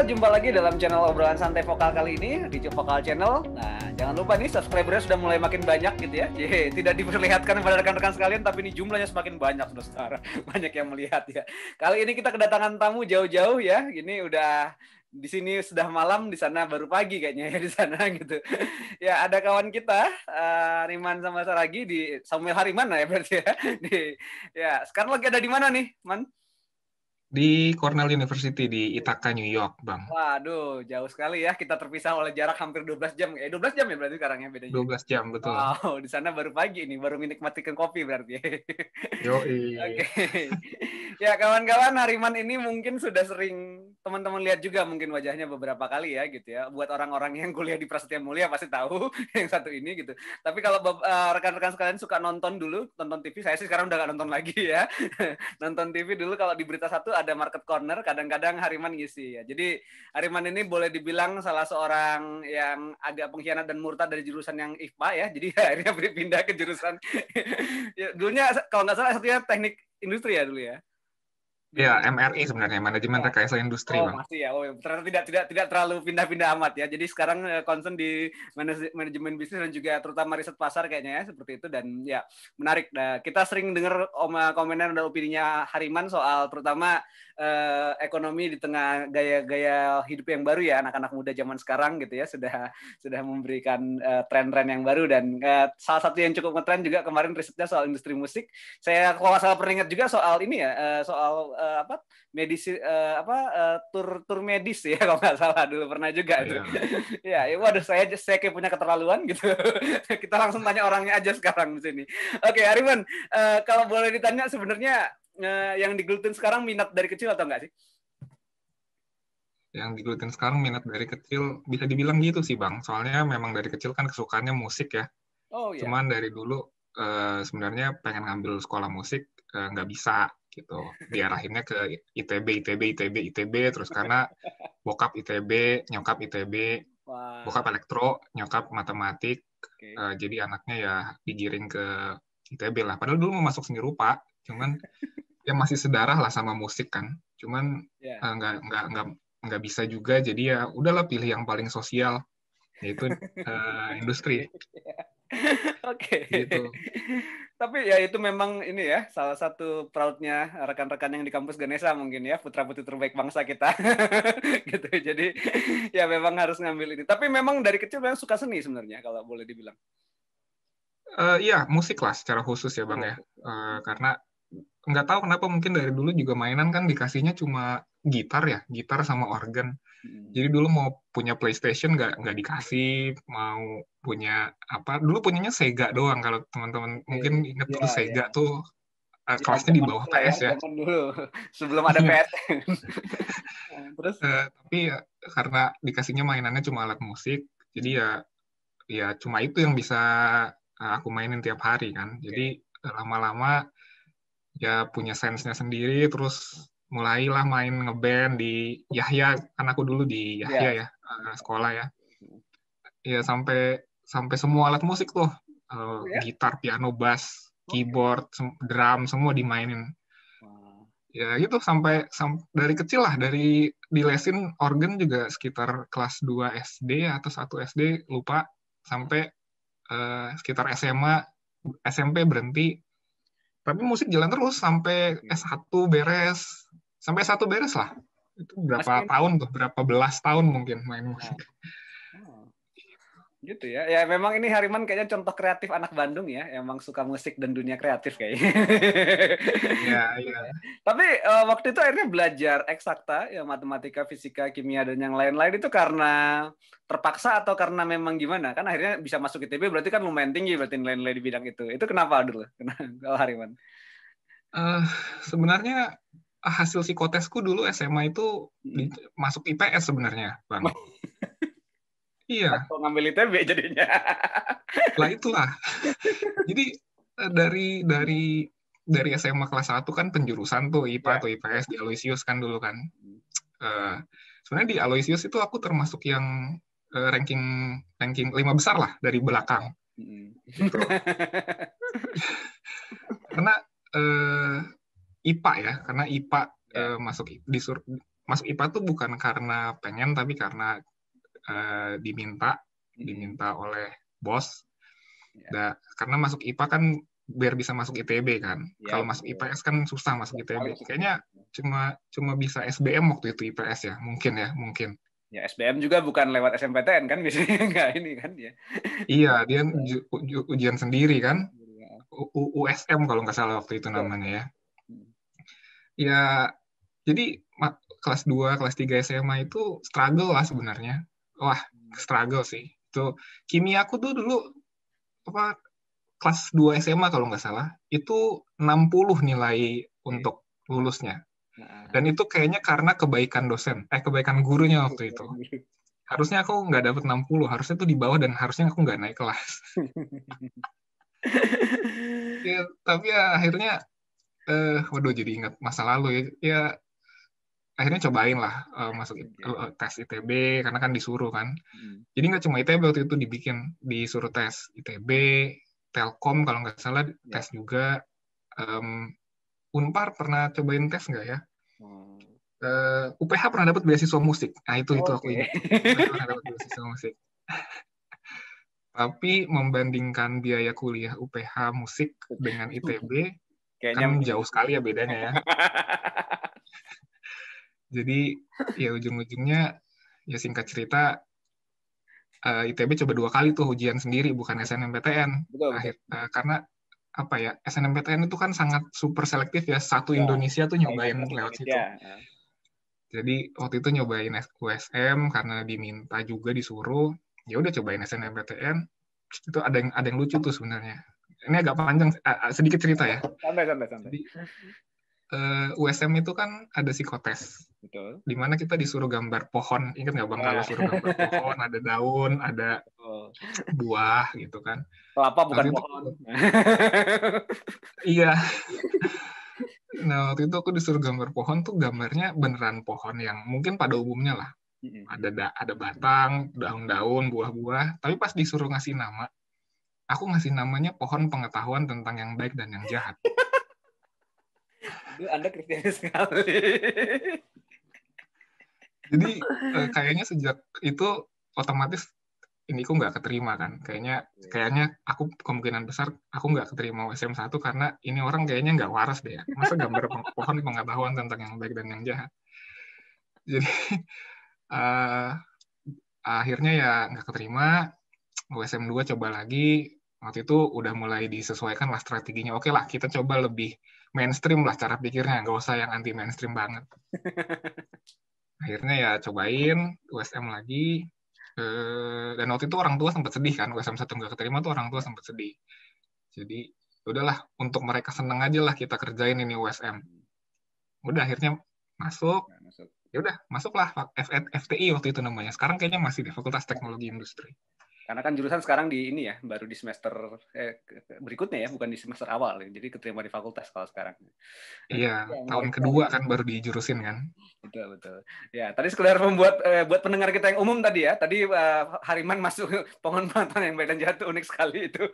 jumpa lagi dalam channel obrolan santai vokal kali ini di Vokal Channel. Nah, jangan lupa nih subscribernya sudah mulai makin banyak gitu ya. Jadi tidak diperlihatkan pada rekan-rekan sekalian, tapi ini jumlahnya semakin banyak sudah sekarang. Banyak yang melihat ya. Kali ini kita kedatangan tamu jauh-jauh ya. Ini udah di sini sudah malam, di sana baru pagi kayaknya ya di sana gitu. Ya ada kawan kita Riman sama Saragi di Samuel Hariman ya berarti ya. Ya sekarang lagi ada di mana nih, Man? Di Cornell University di Ithaca, New York, Bang. Waduh, jauh sekali ya. Kita terpisah oleh jarak hampir 12 jam. 12 jam ya berarti sekarang ya bedanya. 12 jam, betul. Wow, di sana baru pagi nih, baru menikmatikan kopi berarti. Yoi. Oke. Ya, kawan-kawan, Hariman ini mungkin sudah sering teman-teman lihat juga mungkin wajahnya beberapa kali ya gitu ya. Buat orang-orang yang kuliah di Prasetya Mulia pasti tahu yang satu ini gitu. Tapi kalau rekan-rekan sekalian suka nonton dulu, nonton TV, saya sih sekarang udah gak nonton lagi ya. Nonton TV dulu kalau di Berita Satu ada Market Corner, kadang-kadang Hariman ngisi ya. Jadi Hariman ini boleh dibilang salah seorang yang agak pengkhianat dan murtad dari jurusan yang IPA ya. Jadi akhirnya pindah ke jurusan ya, dulunya kalau nggak salah satunya teknik industri ya dulu ya. Ya, MRI sebenarnya, Manajemen Rekayasa Industri, Oh, Bang. masih ya. Oh, ternyata tidak terlalu pindah-pindah amat ya. Jadi sekarang concern di manajemen bisnis dan juga terutama riset pasar kayaknya ya, seperti itu. Dan ya, menarik. Nah, kita sering dengar komentar dan opininya Hariman soal terutama ekonomi di tengah gaya-gaya hidup yang baru ya, anak-anak muda zaman sekarang gitu ya, sudah memberikan tren-tren yang baru. Dan salah satu yang cukup ngetren juga kemarin risetnya soal industri musik. Saya kalau nggak salah pernah ingat juga soal ini ya, soal medisi tur medis ya kalau nggak salah dulu pernah juga itu. Ya, waduh saya kayak punya keterlaluan gitu. Kita langsung tanya orangnya aja sekarang di sini. Oke, Hariman, kalau boleh ditanya sebenarnya yang digelutin sekarang minat dari kecil atau enggak sih? Yang digelutin sekarang minat dari kecil bisa dibilang gitu sih, Bang. Soalnya memang dari kecil kan kesukaannya musik ya. Oh ya. Cuman dari dulu sebenarnya pengen ngambil sekolah musik nggak bisa gitu. Diarahinnya ke ITB terus karena bokap ITB, nyokap ITB, bokap elektro, nyokap matematik. Jadi anaknya ya digiring ke ITB lah. Padahal dulu mau masuk seni rupa, cuman ya masih sedarah lah sama musik kan. Cuman nggak bisa juga. Jadi ya udahlah pilih yang paling sosial, yaitu industri. Oke. Gitu. Tapi ya itu memang ini ya salah satu proudnya rekan-rekan yang di kampus Ganesha mungkin ya, putra-putri terbaik bangsa kita. Gitu. Jadi ya memang harus ngambil ini. Tapi memang dari kecil memang suka seni sebenarnya kalau boleh dibilang. Iya, musik lah secara khusus ya Bang ya. Karena nggak tahu kenapa mungkin dari dulu juga mainan kan dikasihnya cuma gitar sama organ. Jadi dulu mau punya PlayStation nggak dikasih, mau punya apa? Dulu punyanya Sega doang kalau teman-teman mungkin inget dulu Sega tuh kelasnya di bawah PS ya. Zaman dulu sebelum ada PS. Terus? Tapi ya, karena dikasihnya mainannya cuma alat musik, jadi ya cuma itu yang bisa aku mainin tiap hari kan. Jadi lama-lama ya punya sense-nya sendiri, terus mulailah main ngeband di Yahya, kan aku dulu di Yahya ya, sekolah ya. Ya sampai semua alat musik tuh, gitar, piano, bass, keyboard, drum, semua dimainin. Ya gitu sampai dari kecil lah, dari dilesin organ juga sekitar kelas 2 SD atau 1 SD, lupa, sampai sekitar SMA, SMP berhenti. Tapi musik jalan terus sampai S1 beres. Sampai S1 beres lah. Itu berapa tahun tuh? Berapa belas tahun mungkin main musik. Gitu ya. Ya memang ini Hariman kayaknya contoh kreatif anak Bandung ya. Emang suka musik dan dunia kreatif kayaknya. Iya. Tapi waktu itu akhirnya belajar eksakta, ya matematika, fisika, kimia, dan yang lain-lain itu karena terpaksa atau karena memang gimana? Kan akhirnya bisa masuk ITB berarti kan lumayan tinggi berarti nilai-nilai di bidang itu. Itu kenapa dulu? Kalau Hariman? Sebenarnya hasil psikotesku dulu SMA itu masuk IPS sebenarnya, Bang. Iya. Atau ngambil ITB jadinya. Lah itulah. Jadi dari SMA kelas 1 kan penjurusan tuh IPA atau IPS di Aloysius kan dulu kan. Sebenarnya di Aloysius itu aku termasuk yang ranking 5 besar lah dari belakang. Gitu. Karena IPA ya, karena IPA masuk masuk IPA tuh bukan karena pengen, tapi karena diminta oleh bos. Karena masuk IPA kan biar bisa masuk ITB kan. Ya, Kalau masuk IPS kan susah masuk ITB. Kayaknya cuma bisa SBM waktu itu IPS ya, mungkin. Ya, SBM juga bukan lewat SMPTN kan, biasanya nggak ini kan ya. Iya, dia ujian sendiri kan. USM kalau nggak salah waktu itu namanya ya. Ya, jadi kelas 2, kelas 3 SMA itu struggle lah sebenarnya. Wah, struggle sih. Itu kimia aku tuh dulu apa kelas 2 SMA kalau nggak salah, itu 60 nilai untuk lulusnya. Dan itu kayaknya karena kebaikan kebaikan gurunya waktu itu. Harusnya aku nggak dapat 60, harusnya tuh di bawah dan harusnya aku nggak naik kelas. Ya, tapi ya akhirnya, waduh jadi ingat masa lalu ya. Ya akhirnya cobain lah masuk tes ITB karena kan disuruh kan. Jadi nggak cuma ITB waktu itu disuruh tes ITB, Telkom kalau nggak salah tes juga. Unpar pernah cobain tes nggak ya? UPH pernah dapat beasiswa musik. Nah itu aku ingat. Pernah dapat beasiswa musik. Tapi membandingkan biaya kuliah UPH musik dengan ITB, kan jauh sekali ya bedanya ya. Jadi ya ujung-ujungnya ya singkat cerita ITB coba 2 kali tuh ujian sendiri bukan SNMPTN. Karena apa ya, SNMPTN itu kan sangat super selektif ya, satu Indonesia tuh nyobain lewat situ. Jadi waktu itu nyobain USM karena diminta juga disuruh, ya udah cobain SNMPTN. Itu ada yang lucu tuh sebenarnya. Ini agak panjang, sedikit cerita ya. Santai. Jadi USM itu kan ada psikotes. Betul. Di mana kita disuruh gambar pohon. Ingat nggak Bang kalau suruh gambar pohon, ada daun, ada buah gitu kan. Kelapa bukan pohon. Iya. Nah, waktu itu aku disuruh gambar pohon tuh gambarnya beneran pohon yang mungkin pada umumnya lah. Ada batang, daun-daun, buah-buah. Tapi pas disuruh ngasih nama, aku ngasih namanya pohon pengetahuan tentang yang baik dan yang jahat. Anda Kristianis sekali. Jadi kayaknya sejak itu otomatis ini aku nggak keterima kan. Kayaknya aku kemungkinan besar aku nggak keterima USM 1 karena ini orang kayaknya nggak waras deh ya. Masa gambar pohon pengetahuan tentang yang baik dan yang jahat. Jadi akhirnya ya nggak keterima. USM 2 coba lagi. Waktu itu udah mulai disesuaikan lah strateginya. Oke lah, kita coba lebih mainstream lah cara pikirnya. Nggak usah yang anti mainstream banget. Akhirnya ya cobain USM lagi. Dan waktu itu orang tua sempat sedih kan. USM 1 nggak keterima tuh orang tua sempat sedih. Jadi udahlah, untuk mereka seneng aja lah kita kerjain ini USM. Udah akhirnya masuk. Ya udah masuklah FTI waktu itu namanya. Sekarang kayaknya masih di Fakultas Teknologi Industri. Karena kan jurusan sekarang di ini ya, baru di semester berikutnya ya, bukan di semester awal. Jadi keterima di fakultas kalau sekarang. Iya, tahun kedua kan baru dijurusin kan. Betul. Ya, tadi sekedar buat pendengar kita yang umum tadi ya. Tadi Hariman masuk pohon pengetahuan yang baik dan jahat, unik sekali itu.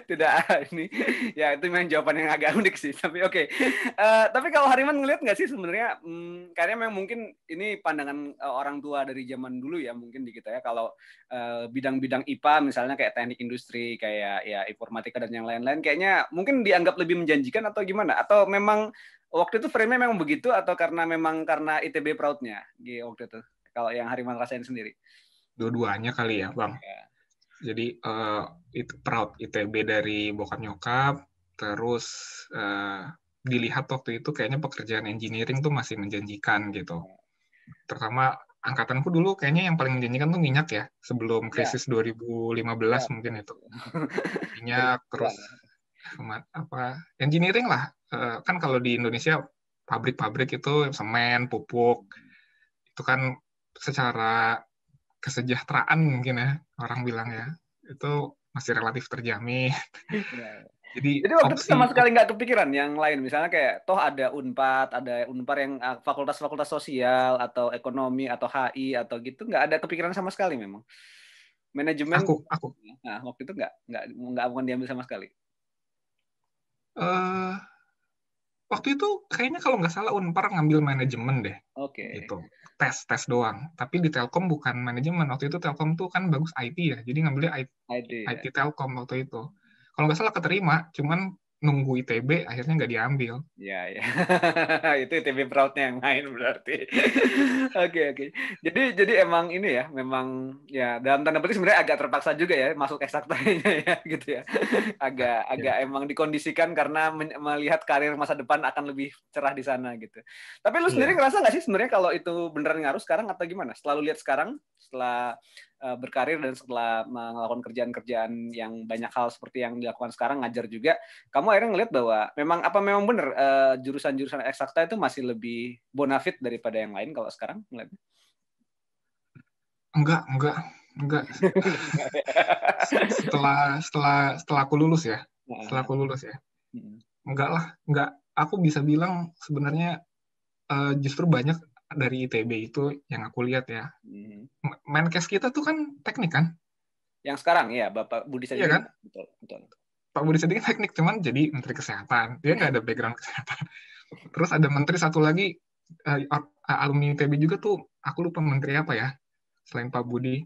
tidak ini. Ya, itu memang jawaban yang agak unik sih. Tapi oke. Tapi kalau Hariman ngelihat nggak sih sebenarnya kayaknya memang mungkin ini pandangan orang tua dari zaman dulu ya, mungkin di kita ya, kalau bidang-bidang IPA misalnya kayak teknik industri, kayak ya informatika dan yang lain-lain, kayaknya mungkin dianggap lebih menjanjikan atau gimana? Atau memang waktu itu frame-nya memang begitu, atau karena ITB proud-nya waktu itu? Kalau yang Hariman rasain sendiri? Dua-duanya kali ya, Bang. Ya. Jadi itu proud ITB dari bokap nyokap, terus dilihat waktu itu kayaknya pekerjaan engineering tuh masih menjanjikan gitu. Terutama angkatanku dulu kayaknya yang paling menjanjikan tuh minyak ya, sebelum krisis 2015 mungkin itu. Minyak, terus engineering lah. Kan kalau di Indonesia pabrik-pabrik itu semen, pupuk, itu kan secara kesejahteraan mungkin ya orang bilang ya, itu masih relatif terjamin. Jadi waktu itu sama sekali nggak kepikiran yang lain, misalnya kayak toh ada Unpad yang fakultas-fakultas sosial atau ekonomi atau HI atau gitu, nggak ada kepikiran sama sekali memang manajemen. Aku. Nah waktu itu nggak diambil sama sekali. waktu itu kayaknya kalau nggak salah Unpar ngambil manajemen deh. Oke. Gitu. Tes doang. Tapi di Telkom bukan manajemen. Waktu itu Telkom tuh kan bagus IT ya. Jadi ngambilnya ID ya. IT Telkom waktu itu. Kalau nggak salah keterima, cuman nunggu ITB akhirnya nggak diambil. Ya, ya. Itu ITB Proud-nya yang main berarti. Oke. Jadi emang ini ya, memang ya dalam tanda petik sebenarnya agak terpaksa juga ya masuk eksaktanya ya gitu ya. Agak Ya. emang dikondisikan karena melihat karir masa depan akan lebih cerah di sana gitu. Tapi lu sendiri Iya. ngerasa nggak sih sebenarnya kalau itu beneran ngaruh sekarang atau gimana? Setelah lu lihat sekarang, setelah berkarir dan setelah melakukan kerjaan-kerjaan yang banyak hal seperti yang dilakukan sekarang, ngajar juga, kamu akhirnya ngelihat bahwa memang benar jurusan-jurusan eksakta itu masih lebih bonafit daripada yang lain kalau sekarang ngelihatnya? Enggak. Setelah aku lulus ya. Enggak. Aku bisa bilang sebenarnya justru banyak dari ITB itu yang aku lihat ya. Menkes kita tuh kan teknik kan? Yang sekarang ya, Bapak Budi Iya Sadikin. kan? Betul. Pak Budi Sadikin teknik, cuman jadi Menteri Kesehatan. Dia nggak ada background kesehatan. Terus ada menteri satu lagi, alumni ITB juga tuh, aku lupa menteri apa ya, selain Pak Budi.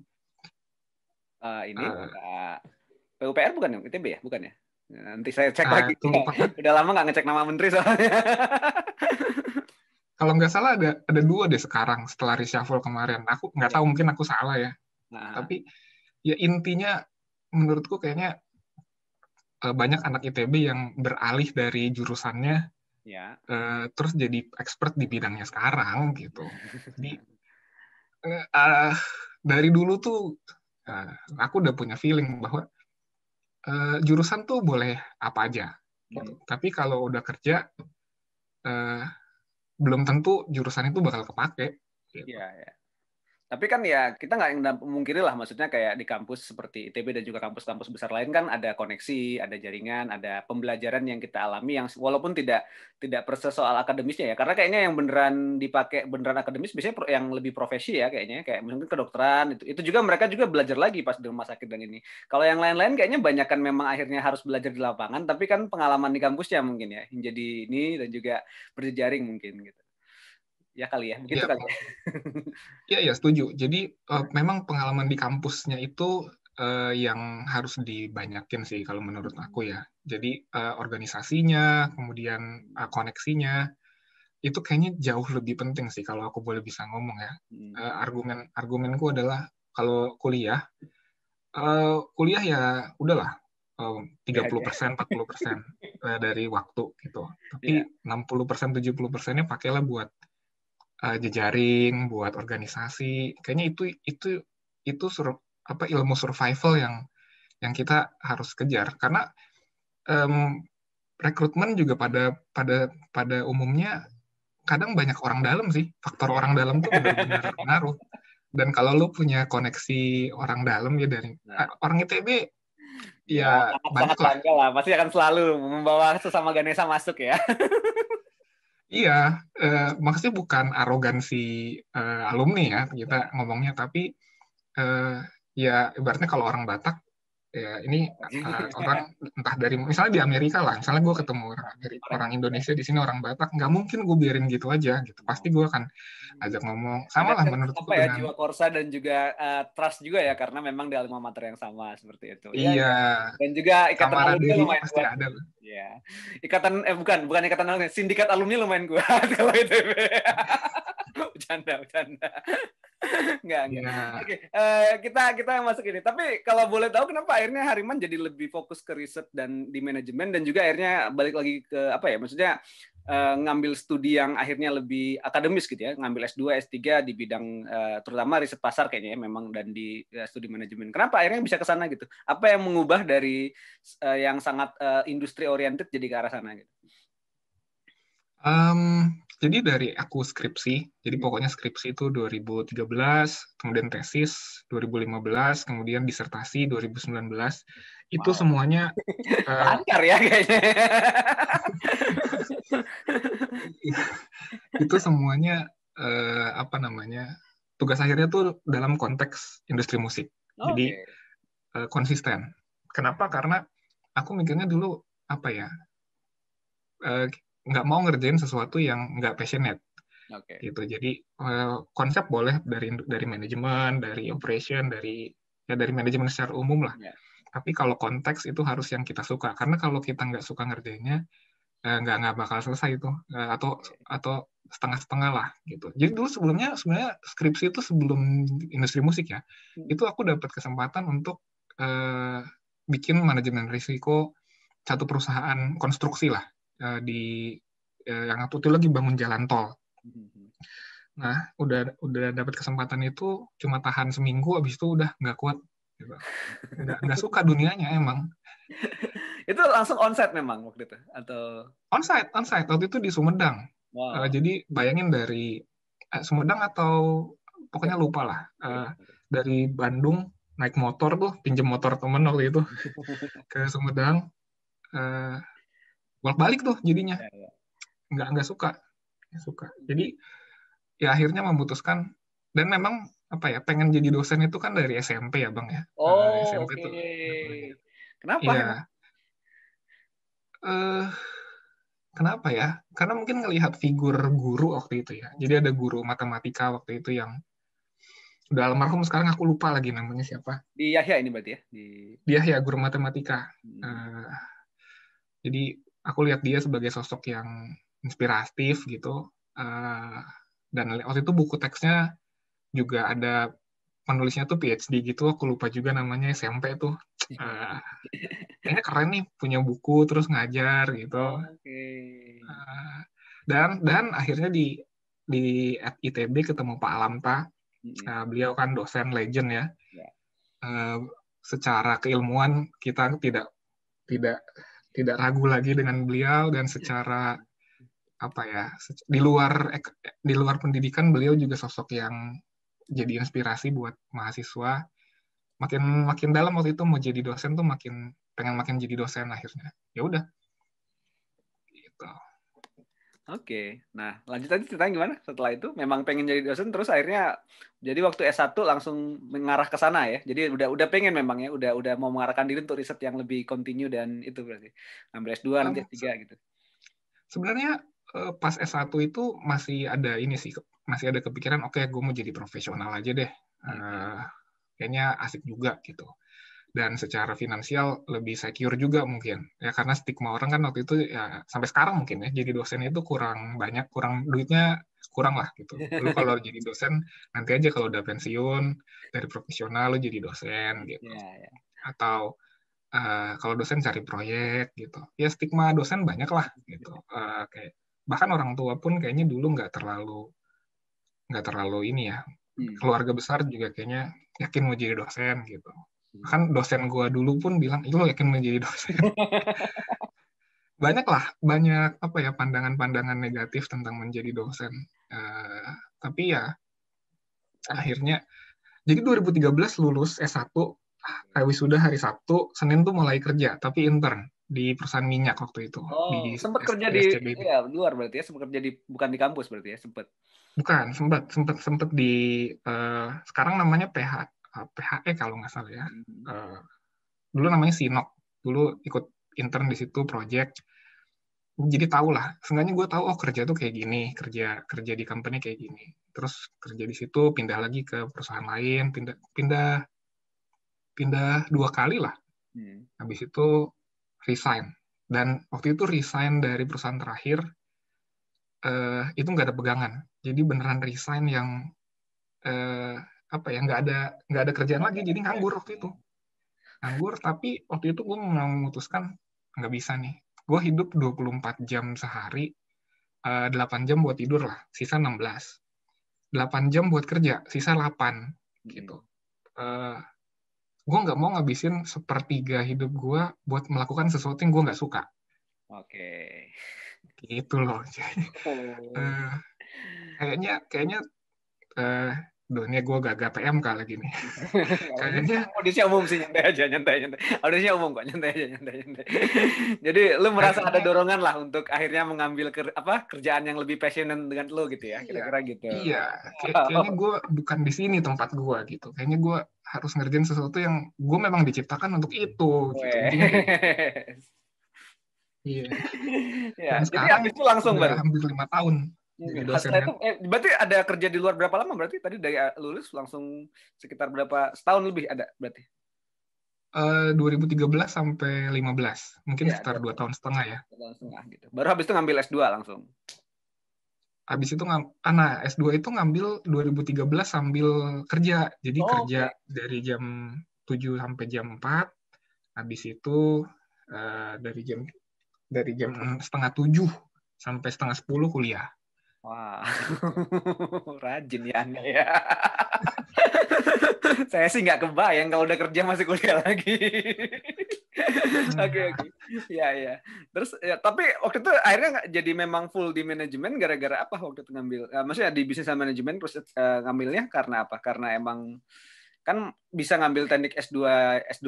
Ini PUPR bukan ya? ITB ya? Bukan ya? Nanti saya cek lagi. Itu lupa. Udah lama nggak ngecek nama menteri soalnya. Kalau nggak salah ada 2 deh sekarang setelah reshuffle kemarin. Aku nggak tahu, mungkin aku salah ya. Tapi ya intinya menurutku kayaknya banyak anak ITB yang beralih dari jurusannya terus jadi expert di bidangnya sekarang gitu. Jadi dari dulu tuh aku udah punya feeling bahwa jurusan tuh boleh apa aja gitu. Tapi kalau udah kerja belum tentu jurusan itu bakal kepake gitu. Iya. Tapi kan ya kita nggak memungkiri lah, maksudnya kayak di kampus seperti ITB dan juga kampus-kampus besar lain kan ada koneksi, ada jaringan, ada pembelajaran yang kita alami yang walaupun tidak persis soal akademisnya ya, karena kayaknya yang beneran dipakai beneran akademis biasanya yang lebih profesi ya kayaknya, kayak mungkin kedokteran itu juga mereka juga belajar lagi pas di rumah sakit dan ini. Kalau yang lain-lain kayaknya banyak kan memang akhirnya harus belajar di lapangan, tapi kan pengalaman di kampusnya mungkin ya yang jadi ini dan juga berjejaring mungkin gitu. Ya kali ya, begitu kali ya. Iya, setuju. Jadi memang pengalaman di kampusnya itu yang harus dibanyakin sih kalau menurut aku ya. Jadi organisasinya, kemudian koneksinya, itu kayaknya jauh lebih penting sih kalau aku boleh bisa ngomong ya. Argumenku adalah kalau kuliah ya udahlah 30%, 40% dari waktu gitu. Tapi 60%, 70%-nya pakailah buat jejaring, buat organisasi. Kayaknya itu ilmu survival yang kita harus kejar. Karena rekrutmen juga pada umumnya kadang banyak orang dalam sih. Faktor orang dalam tuh benar-benar ngaruh. Dan kalau lu punya koneksi orang dalam ya dari orang ITB ya banyak lah. Pasti akan selalu membawa sesama Ganesha masuk ya. Iya, maksudnya bukan arogansi alumni ya kita ngomongnya, tapi ya ibaratnya kalau orang Batak ya ini orang entah dari misalnya di Amerika lah, misalnya gue ketemu orang Indonesia di sini orang Batak, nggak mungkin gue biarin gitu aja gitu, pasti gue akan ajak ngomong, sama lah menurutku dengan jiwa korsa dan juga trust juga ya, karena memang di alma mater yang sama seperti itu. Iya. Dan juga ikatan alumni lumayan pasti kuat. ada. Iya. Ikatan bukan ikatan alumni, sindikat alumni lumayan kuat kalau itu. Bercanda. Enggak. Oke, kita masuk ini. Tapi kalau boleh tahu kenapa akhirnya Hariman jadi lebih fokus ke riset dan di manajemen dan juga akhirnya balik lagi ke apa ya? Maksudnya ngambil studi yang akhirnya lebih akademis gitu ya, ngambil S2, S3 di bidang terutama riset pasar kayaknya ya memang dan di studi manajemen. Kenapa akhirnya bisa ke sana gitu? Apa yang mengubah dari yang sangat industri oriented jadi ke arah sana gitu? Jadi dari aku skripsi, jadi pokoknya skripsi itu 2013, kemudian tesis 2015, kemudian disertasi 2019. Itu semuanya lancar ya kayaknya. Itu semuanya tugas akhirnya tuh dalam konteks industri musik. Jadi konsisten. Kenapa? Karena aku mikirnya dulu apa ya? nggak mau ngerjain sesuatu yang nggak passionate. Gitu. Jadi konsep boleh dari manajemen, dari operation, dari manajemen secara umum lah. Tapi kalau konteks itu harus yang kita suka. Karena kalau kita nggak suka ngerjainnya, nggak bakal selesai itu, atau setengah-setengah lah gitu. Jadi dulu sebenarnya skripsi itu sebelum industri musik ya, itu aku dapat kesempatan untuk bikin manajemen risiko satu perusahaan konstruksi lah, di yang aku tuh lagi bangun jalan tol. Nah, udah dapat kesempatan itu cuma tahan seminggu, abis itu udah nggak kuat. Gitu. Nggak suka dunianya emang. Itu langsung onsite memang waktu itu atau onsite waktu itu di Sumedang. Wow. Jadi bayangin dari Sumedang atau pokoknya lupa lah, dari Bandung naik motor tuh, pinjem motor temen waktu itu ke Sumedang, bolak-balik tuh jadinya. Nggak suka. Jadi ya akhirnya memutuskan, dan memang pengen jadi dosen itu kan dari SMP ya Bang ya. SMP oke. tuh. Kenapa? Iya. Kenapa ya? Karena mungkin ngelihat figur guru waktu itu ya. Jadi ada guru matematika waktu itu yang udah almarhum, sekarang aku lupa lagi namanya siapa. Di Yahya ini berarti ya? Dia ya guru matematika. Jadi aku lihat dia sebagai sosok yang inspiratif gitu. Dan waktu itu buku teksnya juga ada penulisnya tuh PhD gitu, aku lupa juga namanya, SMP tuh. Kayaknya keren nih punya buku terus ngajar gitu. Dan akhirnya di ITB ketemu Pak Alamta. Beliau kan dosen legend ya. Secara keilmuan kita tidak ragu lagi dengan beliau, dan secara di luar pendidikan beliau juga sosok yang jadi inspirasi buat mahasiswa. Makin dalam waktu itu mau jadi dosen tuh pengen jadi dosen akhirnya. Ya udah. Gitu. Oke. Nah, lanjut tadi ceritanya gimana? Setelah itu memang pengen jadi dosen, terus akhirnya jadi waktu S1 langsung mengarah ke sana ya. Jadi udah pengen memang ya, udah mau mengarahkan diri untuk riset yang lebih kontinu dan itu berarti. Ambil S2 nanti S3 gitu. Sebenarnya pas S1 itu masih ada kepikiran, oke, gue mau jadi profesional aja deh. Kayaknya asik juga gitu. Dan secara finansial lebih secure juga mungkin ya, karena stigma orang kan waktu itu ya, sampai sekarang mungkin ya, jadi dosen itu kurang duitnya kurang lah gitu. Lu kalau jadi dosen nanti aja kalau udah pensiun dari profesional lu jadi dosen gitu. Atau kalau dosen cari proyek gitu. Ya stigma dosen banyak lah gitu. Kayak bahkan orang tua pun kayaknya dulu nggak terlalu ini ya. Keluarga besar juga kayaknya yakin mau jadi dosen gitu. Kan dosen gue dulu pun bilang, itu lo yakin menjadi dosen? Banyak pandangan-pandangan negatif tentang menjadi dosen. Tapi ya akhirnya, jadi 2013 lulus S1, wisuda hari Sabtu, Senin tuh mulai kerja, tapi intern di perusahaan minyak waktu itu. Sempat kerja di luar berarti ya, sempat kerja bukan di kampus berarti ya, sempat. Bukan, sempat di sekarang namanya PHE kalau nggak salah ya. Dulu namanya Sinok. Dulu ikut intern di situ, project. Jadi tahu lah. Seenggaknya gue tahu, kerja tuh kayak gini, kerja di company kayak gini. Terus kerja di situ, pindah lagi ke perusahaan lain, pindah 2 kali lah. Habis itu resign. Dan waktu itu resign dari perusahaan terakhir, itu nggak ada pegangan. Jadi beneran resign yang nggak ada kerjaan lagi, jadi nganggur waktu itu. Nganggur, tapi waktu itu gue memutuskan nggak bisa nih. Gue hidup 24 jam sehari, 8 jam buat tidur lah, sisa 16. 8 jam buat kerja, sisa 8 gitu. Gue nggak mau ngabisin sepertiga hidup gue buat melakukan sesuatu yang gue nggak suka. Oke. Gitu loh. Kayaknya dunia gue gak PM lagi nih. Kayaknya audisinya umum sih, nyantai aja. Audisinya umum kok, nyantai aja. Jadi lu merasa ada dorongan lah untuk akhirnya mengambil kerjaan yang lebih passionate dengan lu gitu ya, kira-kira gitu. Iya, kayaknya gue bukan di sini tempat gue gitu. Kayaknya gue harus ngerjain sesuatu yang gue memang diciptakan untuk itu. Gitu. Iya. Ya, Dan jadi sekarang habis itu langsung udah baru. hampir 5 tahun jadi dosen Setelah kan. itu, berarti ada kerja di luar berapa lama? Berarti tadi dari lulus langsung sekitar berapa setahun lebih ada berarti? 2013 sampai 15, mungkin Ya, sekitar 2 tahun setengah ya. 2 tahun setengah gitu. Baru habis itu ngambil S2 langsung. Habis itu S2 itu ngambil 2013 sambil kerja. Jadi Oh, kerja oke. dari jam 7 sampai jam 4. Habis itu dari jam setengah 7 sampai setengah 10 kuliah. Wah, Gitu. rajin ya Anda ya. Saya sih nggak kebayang kalau udah kerja masih kuliah lagi. Oke, oke. Ya, ya. Terus ya, tapi waktu itu akhirnya nggak jadi memang full di manajemen gara-gara apa waktu itu ngambil? Maksudnya di bisnis dan manajemen terus ngambilnya karena apa? Karena emang kan bisa ngambil teknik S2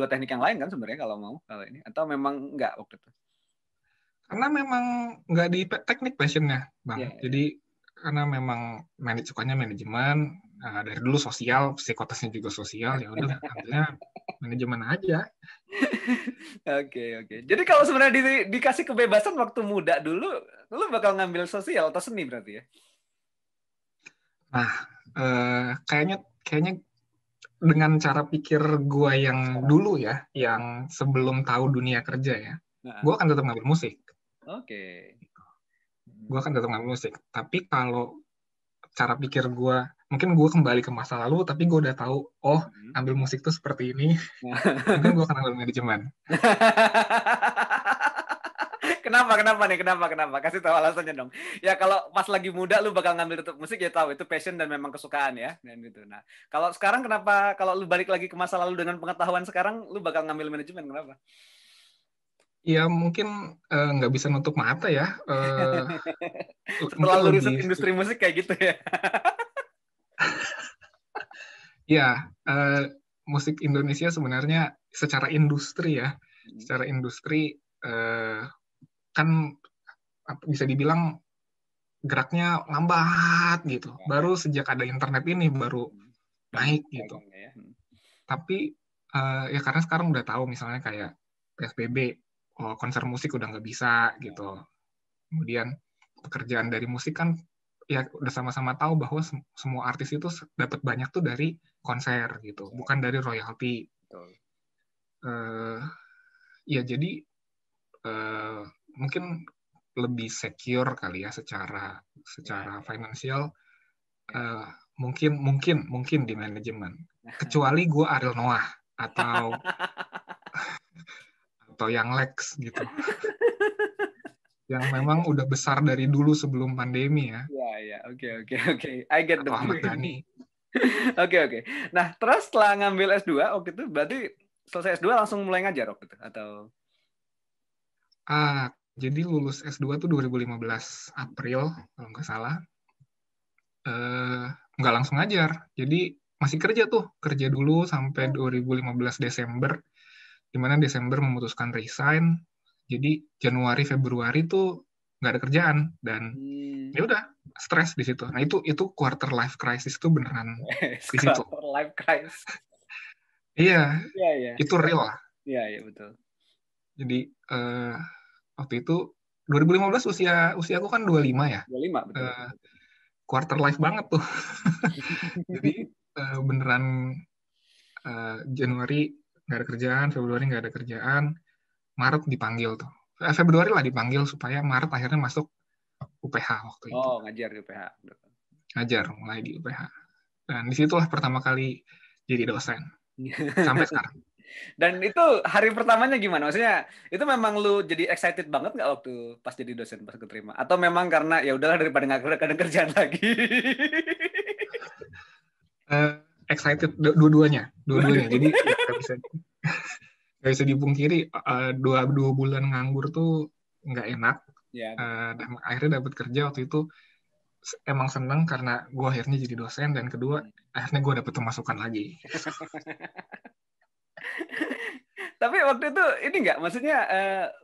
teknik yang lain kan sebenarnya kalau mau kalau ini atau memang nggak waktu itu? Karena memang nggak di teknik passionnya, Iya, Bang. iya. Jadi karena memang sukanya manajemen, dari dulu sosial, psikotesnya juga sosial, ya udah ambilnya manajemen aja. Oke, oke. Jadi kalau sebenarnya dikasih kebebasan waktu muda dulu, lu bakal ngambil sosial atau seni berarti ya? Nah, kayaknya kayaknya dengan cara pikir gua yang dulu ya, yang sebelum tahu dunia kerja ya, Nah, gua akan tetap ngambil musik. oke. Gua akan tetap ngambil musik. Tapi kalau cara pikir gue, mungkin gue kembali ke masa lalu tapi gue udah tahu, oh ambil musik tuh seperti ini, mungkin gue akan ambil manajemen. Kenapa nih? Kenapa? Kasih tahu alasannya dong. Ya kalau pas lagi muda lu bakal ngambil tetap musik ya tahu itu passion dan memang kesukaan ya dan gitu. Nah, kalau sekarang kenapa kalau lu balik lagi ke masa lalu dengan pengetahuan sekarang lu bakal ngambil manajemen kenapa? Ya mungkin nggak bisa nutup mata ya, Setelah mungkin lu riset lebih, industri musik kayak gitu ya. ya musik Indonesia sebenarnya secara industri kan bisa dibilang geraknya lambat gitu. Baru sejak ada internet ini baru naik gitu. Ya. Tapi ya karena sekarang udah tahu misalnya kayak PSBB, konser musik udah nggak bisa gitu. Kemudian pekerjaan dari musik kan ya udah sama-sama tahu bahwa semua artis itu dapat banyak tuh dari konser gitu, bukan dari royalti. Ya jadi uh, mungkin lebih secure kali ya secara finansial, uh, mungkin di manajemen. Kecuali gue Ariel Noah atau yang Lex gitu, yang memang udah besar dari dulu sebelum pandemi ya. Ya, oke. I get the Atau Ahmad point. Dhani. Oke. Nah, terus setelah ngambil S2 waktu itu berarti selesai S2 langsung mulai ngajar waktu itu atau? Jadi lulus S2 tuh 2015 April kalau nggak salah. Nggak langsung ngajar. Jadi masih kerja dulu sampai 2015 Desember, di mana Desember memutuskan resign. Jadi Januari Februari tuh nggak ada kerjaan dan ya udah stres di situ. Nah itu quarter life crisis tuh beneran di situ. Quarter life crisis. Iya, Iya. itu real lah. Iya betul. Jadi waktu itu 2015 usia aku kan 25 ya. 25 betul. Quarter life banget tuh. Jadi beneran Januari nggak ada kerjaan, Februari nggak ada kerjaan, Maret dipanggil tuh. Februari lah dipanggil supaya Maret akhirnya masuk UPH waktu itu. Oh, ngajar di UPH. Ngajar mulai di UPH. Dan disitulah pertama kali jadi dosen. Sampai sekarang. Dan itu hari pertamanya gimana? Maksudnya itu memang lu jadi excited banget nggak waktu pas jadi dosen pas keterima? Atau memang karena ya udahlah daripada nggak ada kerjaan lagi? Excited dua-duanya. Jadi ya nggak bisa dipungkiri, dua bulan nganggur tuh nggak enak. Ya, Dan akhirnya dapat kerja waktu itu emang seneng karena gue akhirnya jadi dosen, dan kedua akhirnya gue dapet pemasukan lagi. Tapi waktu itu ini nggak, maksudnya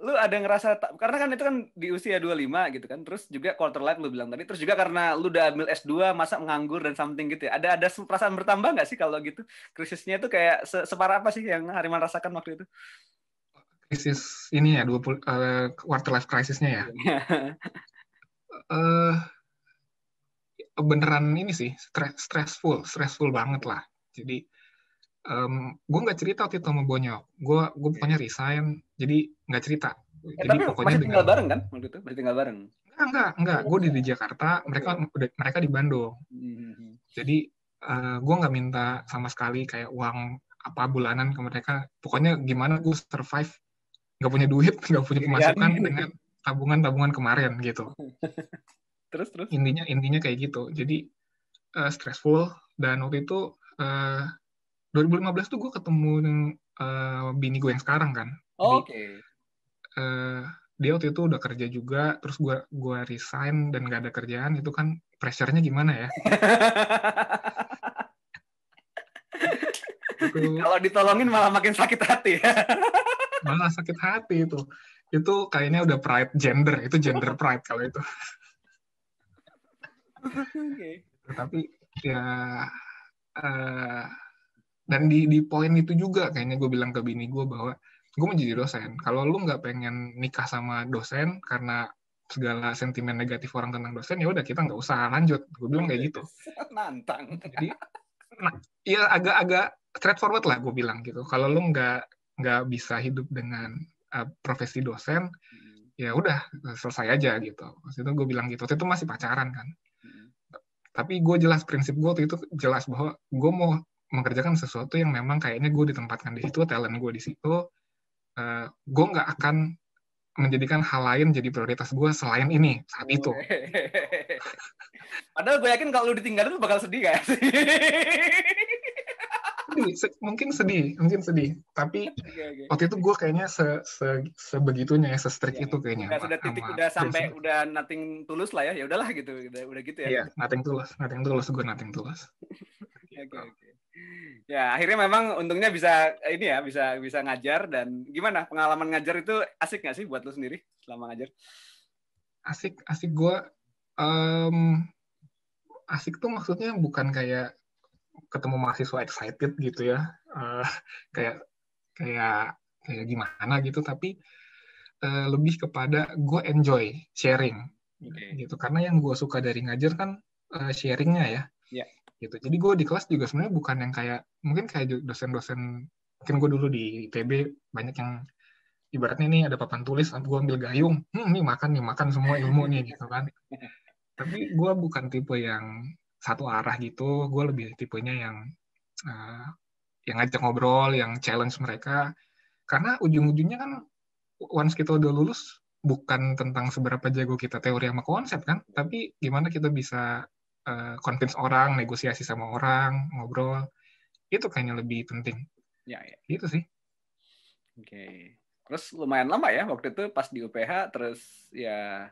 lu ada ngerasa, karena kan itu kan di usia 25 gitu kan, terus juga quarter life lu bilang tadi, terus juga karena lu udah ambil S2, masa nganggur dan something gitu ya, ada perasaan bertambah nggak sih kalau gitu? Krisisnya itu kayak separah apa sih yang Hariman rasakan waktu itu? krisis ini ya, 20 quarter life crisis-nya ya. Eh beneran ini sih, stressful banget lah. Jadi gue nggak cerita waktu itu sama Bonyok. Gue pokoknya resign, jadi nggak cerita. Jadi Tapi pokoknya masih tinggal dengan bareng kan waktu itu? Masih tinggal bareng. enggak, gue di Jakarta, Oke. mereka di Bandung. Hmm. Jadi gue nggak minta sama sekali kayak uang apa bulanan ke mereka. Pokoknya gimana gue survive, nggak punya duit, nggak punya Sendirian. pemasukan dengan tabungan kemarin gitu. Terus. Intinya kayak gitu. Jadi stressful, dan waktu itu 2015 tuh gue ketemu bini gue yang sekarang kan. Jadi Oke. eh, dia waktu itu udah kerja juga, terus gue resign dan gak ada kerjaan, itu kan pressure-nya gimana ya? Itu Kalau ditolongin malah makin sakit hati ya. malah sakit hati itu. Itu kayaknya udah pride gender, itu gender pride kalau itu. Oke. Tapi ya uh, dan di poin itu juga kayaknya gue bilang ke bini gue bahwa gue mau jadi dosen. Kalau lu nggak pengen nikah sama dosen karena segala sentimen negatif orang tentang dosen, ya udah kita nggak usah lanjut. Gue bilang kayak gitu. Nantang. Jadi, nah, ya agak-agak straightforward lah gue bilang gitu. Kalau lu nggak bisa hidup dengan profesi dosen, ya udah selesai aja gitu. Waktu itu gue bilang gitu. Waktu itu masih pacaran kan. Tapi gue jelas, prinsip gue waktu itu jelas bahwa gue mau mengerjakan sesuatu yang memang kayaknya gue ditempatkan di situ, talent gue di situ, gue nggak akan menjadikan hal lain jadi prioritas gue selain ini saat itu. Padahal gue yakin kalau lu ditinggal itu bakal sedih gak sih? Mungkin sedih. Tapi Okay. waktu itu gue kayaknya sebegitunya ya, se-strict itu kayaknya Sudah titik, sama udah sampai prinsip. udah nothing tulus lah ya. Ya udahlah gitu, udah gitu ya. Iya, nothing tulus, gue nothing tulus. Gitu. Oke. Ya akhirnya memang untungnya bisa ini ya, bisa ngajar. Dan gimana pengalaman ngajar itu asik nggak sih buat lu sendiri selama ngajar? Asik gue, asik tuh maksudnya bukan kayak ketemu mahasiswa excited gitu ya, kayak kayak kayak gimana gitu, tapi lebih kepada gue enjoy sharing gitu, karena yang gue suka dari ngajar kan sharingnya ya. Gitu. Jadi gue di kelas juga sebenarnya bukan yang kayak mungkin kayak dosen-dosen, mungkin gue dulu di ITB banyak yang ibaratnya ini ada papan tulis, gue ambil gayung, nih makan semua ilmu nih gitu kan. Tapi gue bukan tipe yang satu arah gitu, gue lebih tipenya yang ngajak ngobrol, yang challenge mereka, karena ujung-ujungnya kan once kita udah lulus bukan tentang seberapa jago kita teori sama konsep kan, tapi gimana kita bisa convince orang, negosiasi sama orang, ngobrol, itu kayaknya lebih penting. Ya. Gitu sih. Oke. Terus lumayan lama ya waktu itu pas di UPH, terus ya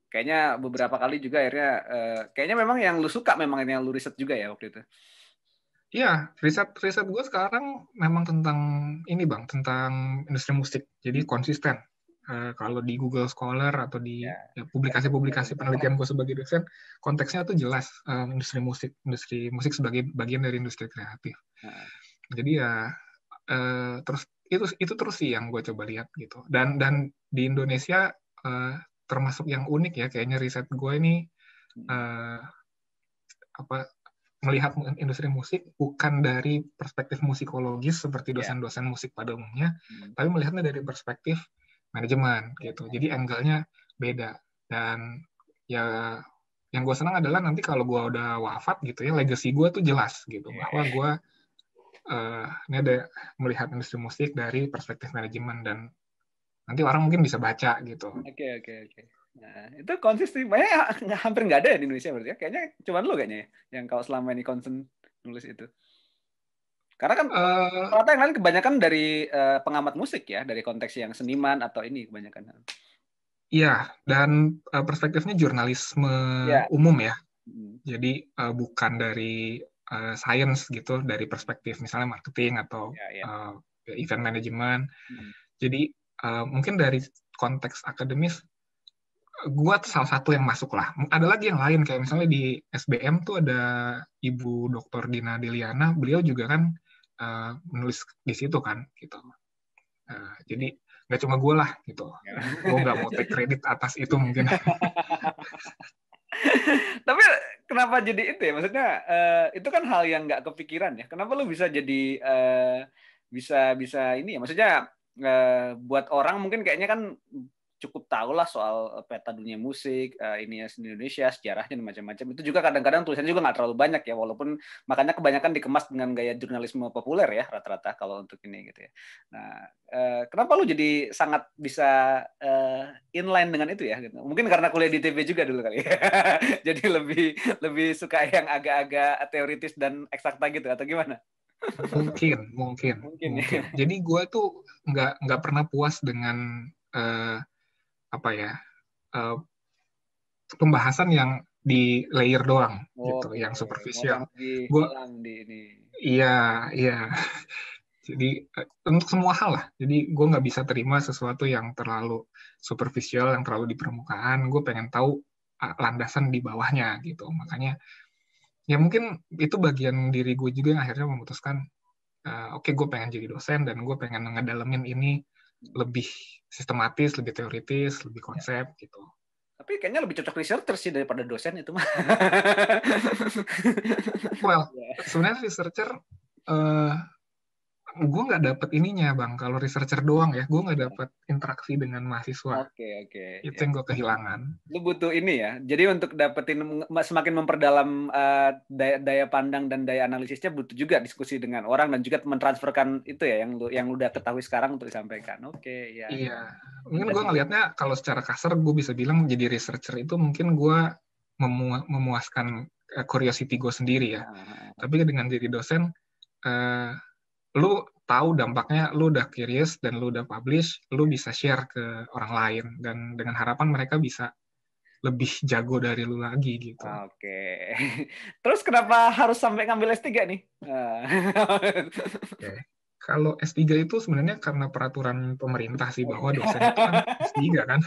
kayaknya beberapa kali juga akhirnya kayaknya memang yang lu suka memang yang lu riset juga ya waktu itu. Iya, riset gue sekarang memang tentang ini Bang, tentang industri musik. Jadi konsisten. Kalau di Google Scholar atau di publikasi-publikasi penelitian gue sebagai dosen, konteksnya tuh jelas industri musik sebagai bagian dari industri kreatif. Jadi ya terus itu terus sih yang gue coba lihat gitu. Dan di Indonesia termasuk yang unik ya, kayaknya riset gue ini melihat industri musik bukan dari perspektif musikologis seperti dosen-dosen musik pada umumnya, tapi melihatnya dari perspektif manajemen gitu. Jadi angle-nya beda. Dan ya yang gue senang adalah nanti kalau gue udah wafat gitu ya, legacy gue tuh jelas gitu, bahwa gue ini ada melihat industri musik dari perspektif manajemen, dan nanti orang mungkin bisa baca gitu. Oke. Nah, itu konsisten, banyak hampir nggak ada ya di Indonesia berarti ya. Kayaknya cuma lu kayaknya ya, yang kalau selama ini konsen nulis itu. Karena kan rata yang lain kebanyakan dari pengamat musik ya, dari konteks yang seniman atau ini kebanyakan. Iya, dan perspektifnya jurnalisme umum ya. Jadi bukan dari science gitu, dari perspektif misalnya marketing atau event management. Jadi mungkin dari konteks akademis, gue salah satu yang masuk lah. Ada lagi yang lain, kayak misalnya di SBM tuh ada Ibu Dr. Dina Diliana, beliau juga kan menulis di situ kan, gitu. Jadi nggak cuma gue lah gitu. Gue nggak mau take credit atas itu mungkin. Tapi kenapa jadi itu ya? Maksudnya itu kan hal yang nggak kepikiran ya. Kenapa lu bisa jadi bisa ini ya? Maksudnya buat orang mungkin kayaknya kan cukup tahu lah soal peta dunia musik, ini ya Indonesia, sejarahnya dan macam-macam. Itu juga kadang-kadang tulisannya juga nggak terlalu banyak ya, walaupun makanya kebanyakan dikemas dengan gaya jurnalisme populer ya rata-rata kalau untuk ini gitu ya. Nah, kenapa lu jadi sangat bisa inline dengan itu ya? Gitu. Mungkin karena kuliah di ITB juga dulu kali ya. Jadi lebih suka yang agak-agak teoritis dan eksakta gitu atau gimana? Mungkin. Ya. Jadi gue tuh nggak pernah puas dengan apa ya pembahasan yang di layer doang gitu, yang superficial. Gue iya. Jadi untuk semua hal lah. Jadi gue nggak bisa terima sesuatu yang terlalu superficial, yang terlalu di permukaan. Gue pengen tahu landasan di bawahnya gitu. Makanya ya mungkin itu bagian diri gue juga yang akhirnya memutuskan oke, gue pengen jadi dosen dan gue pengen ngedalamin ini lebih sistematis, lebih teoritis, lebih konsep gitu. Tapi kayaknya lebih cocok researcher sih daripada dosen itu mah. Well, sebenarnya researcher gue nggak dapet ininya bang. Kalau researcher doang ya, gue nggak dapet interaksi dengan mahasiswa. Oke. Itu yang gue kehilangan. Lu butuh ini ya. Jadi untuk dapetin semakin memperdalam daya pandang dan daya analisisnya butuh juga diskusi dengan orang dan juga mentransferkan itu ya yang lu udah ketahui sekarang untuk disampaikan. Oke, ya. Iya. Mungkin gue ngelihatnya kalau secara kasar gue bisa bilang jadi researcher itu mungkin gue memuaskan curiosity gue sendiri ya. Tapi dengan jadi dosen lu tahu dampaknya, lu udah curious dan lu udah publish, lu bisa share ke orang lain dan dengan harapan mereka bisa lebih jago dari lu lagi gitu. Oke. Terus kenapa harus sampai ngambil S3 nih? Oke. Kalau S3 itu sebenarnya karena peraturan pemerintah sih bahwa dosen itu kan S3 kan.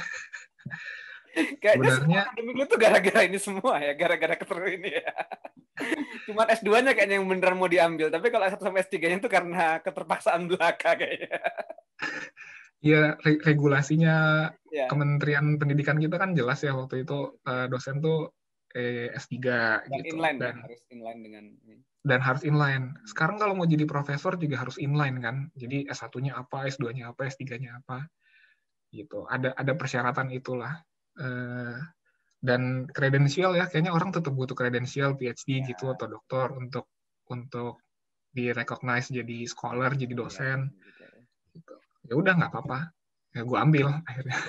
Kayaknya sebenarnya akademik lu tuh gara-gara ini semua ya, gara-gara keteru ini ya. Cuma S2-nya kayaknya yang beneran mau diambil, tapi kalau S1 sampai S3-nya itu karena keterpaksaan belaka kayaknya. Ya, regulasinya Kementerian Pendidikan kita kan jelas ya waktu itu dosen tuh S3 gitu. Inline, dan harus inline dengan dan harus inline. Sekarang kalau mau jadi profesor juga harus inline kan. Jadi S1-nya apa, S2-nya apa, S3-nya apa. Gitu. Ada persyaratan itulah. Dan kredensial ya, kayaknya orang tetap butuh kredensial PhD gitu atau doktor untuk di-recognize jadi scholar, jadi dosen. Gitu. Ya udah nggak apa-apa. Ya gue ambil akhirnya.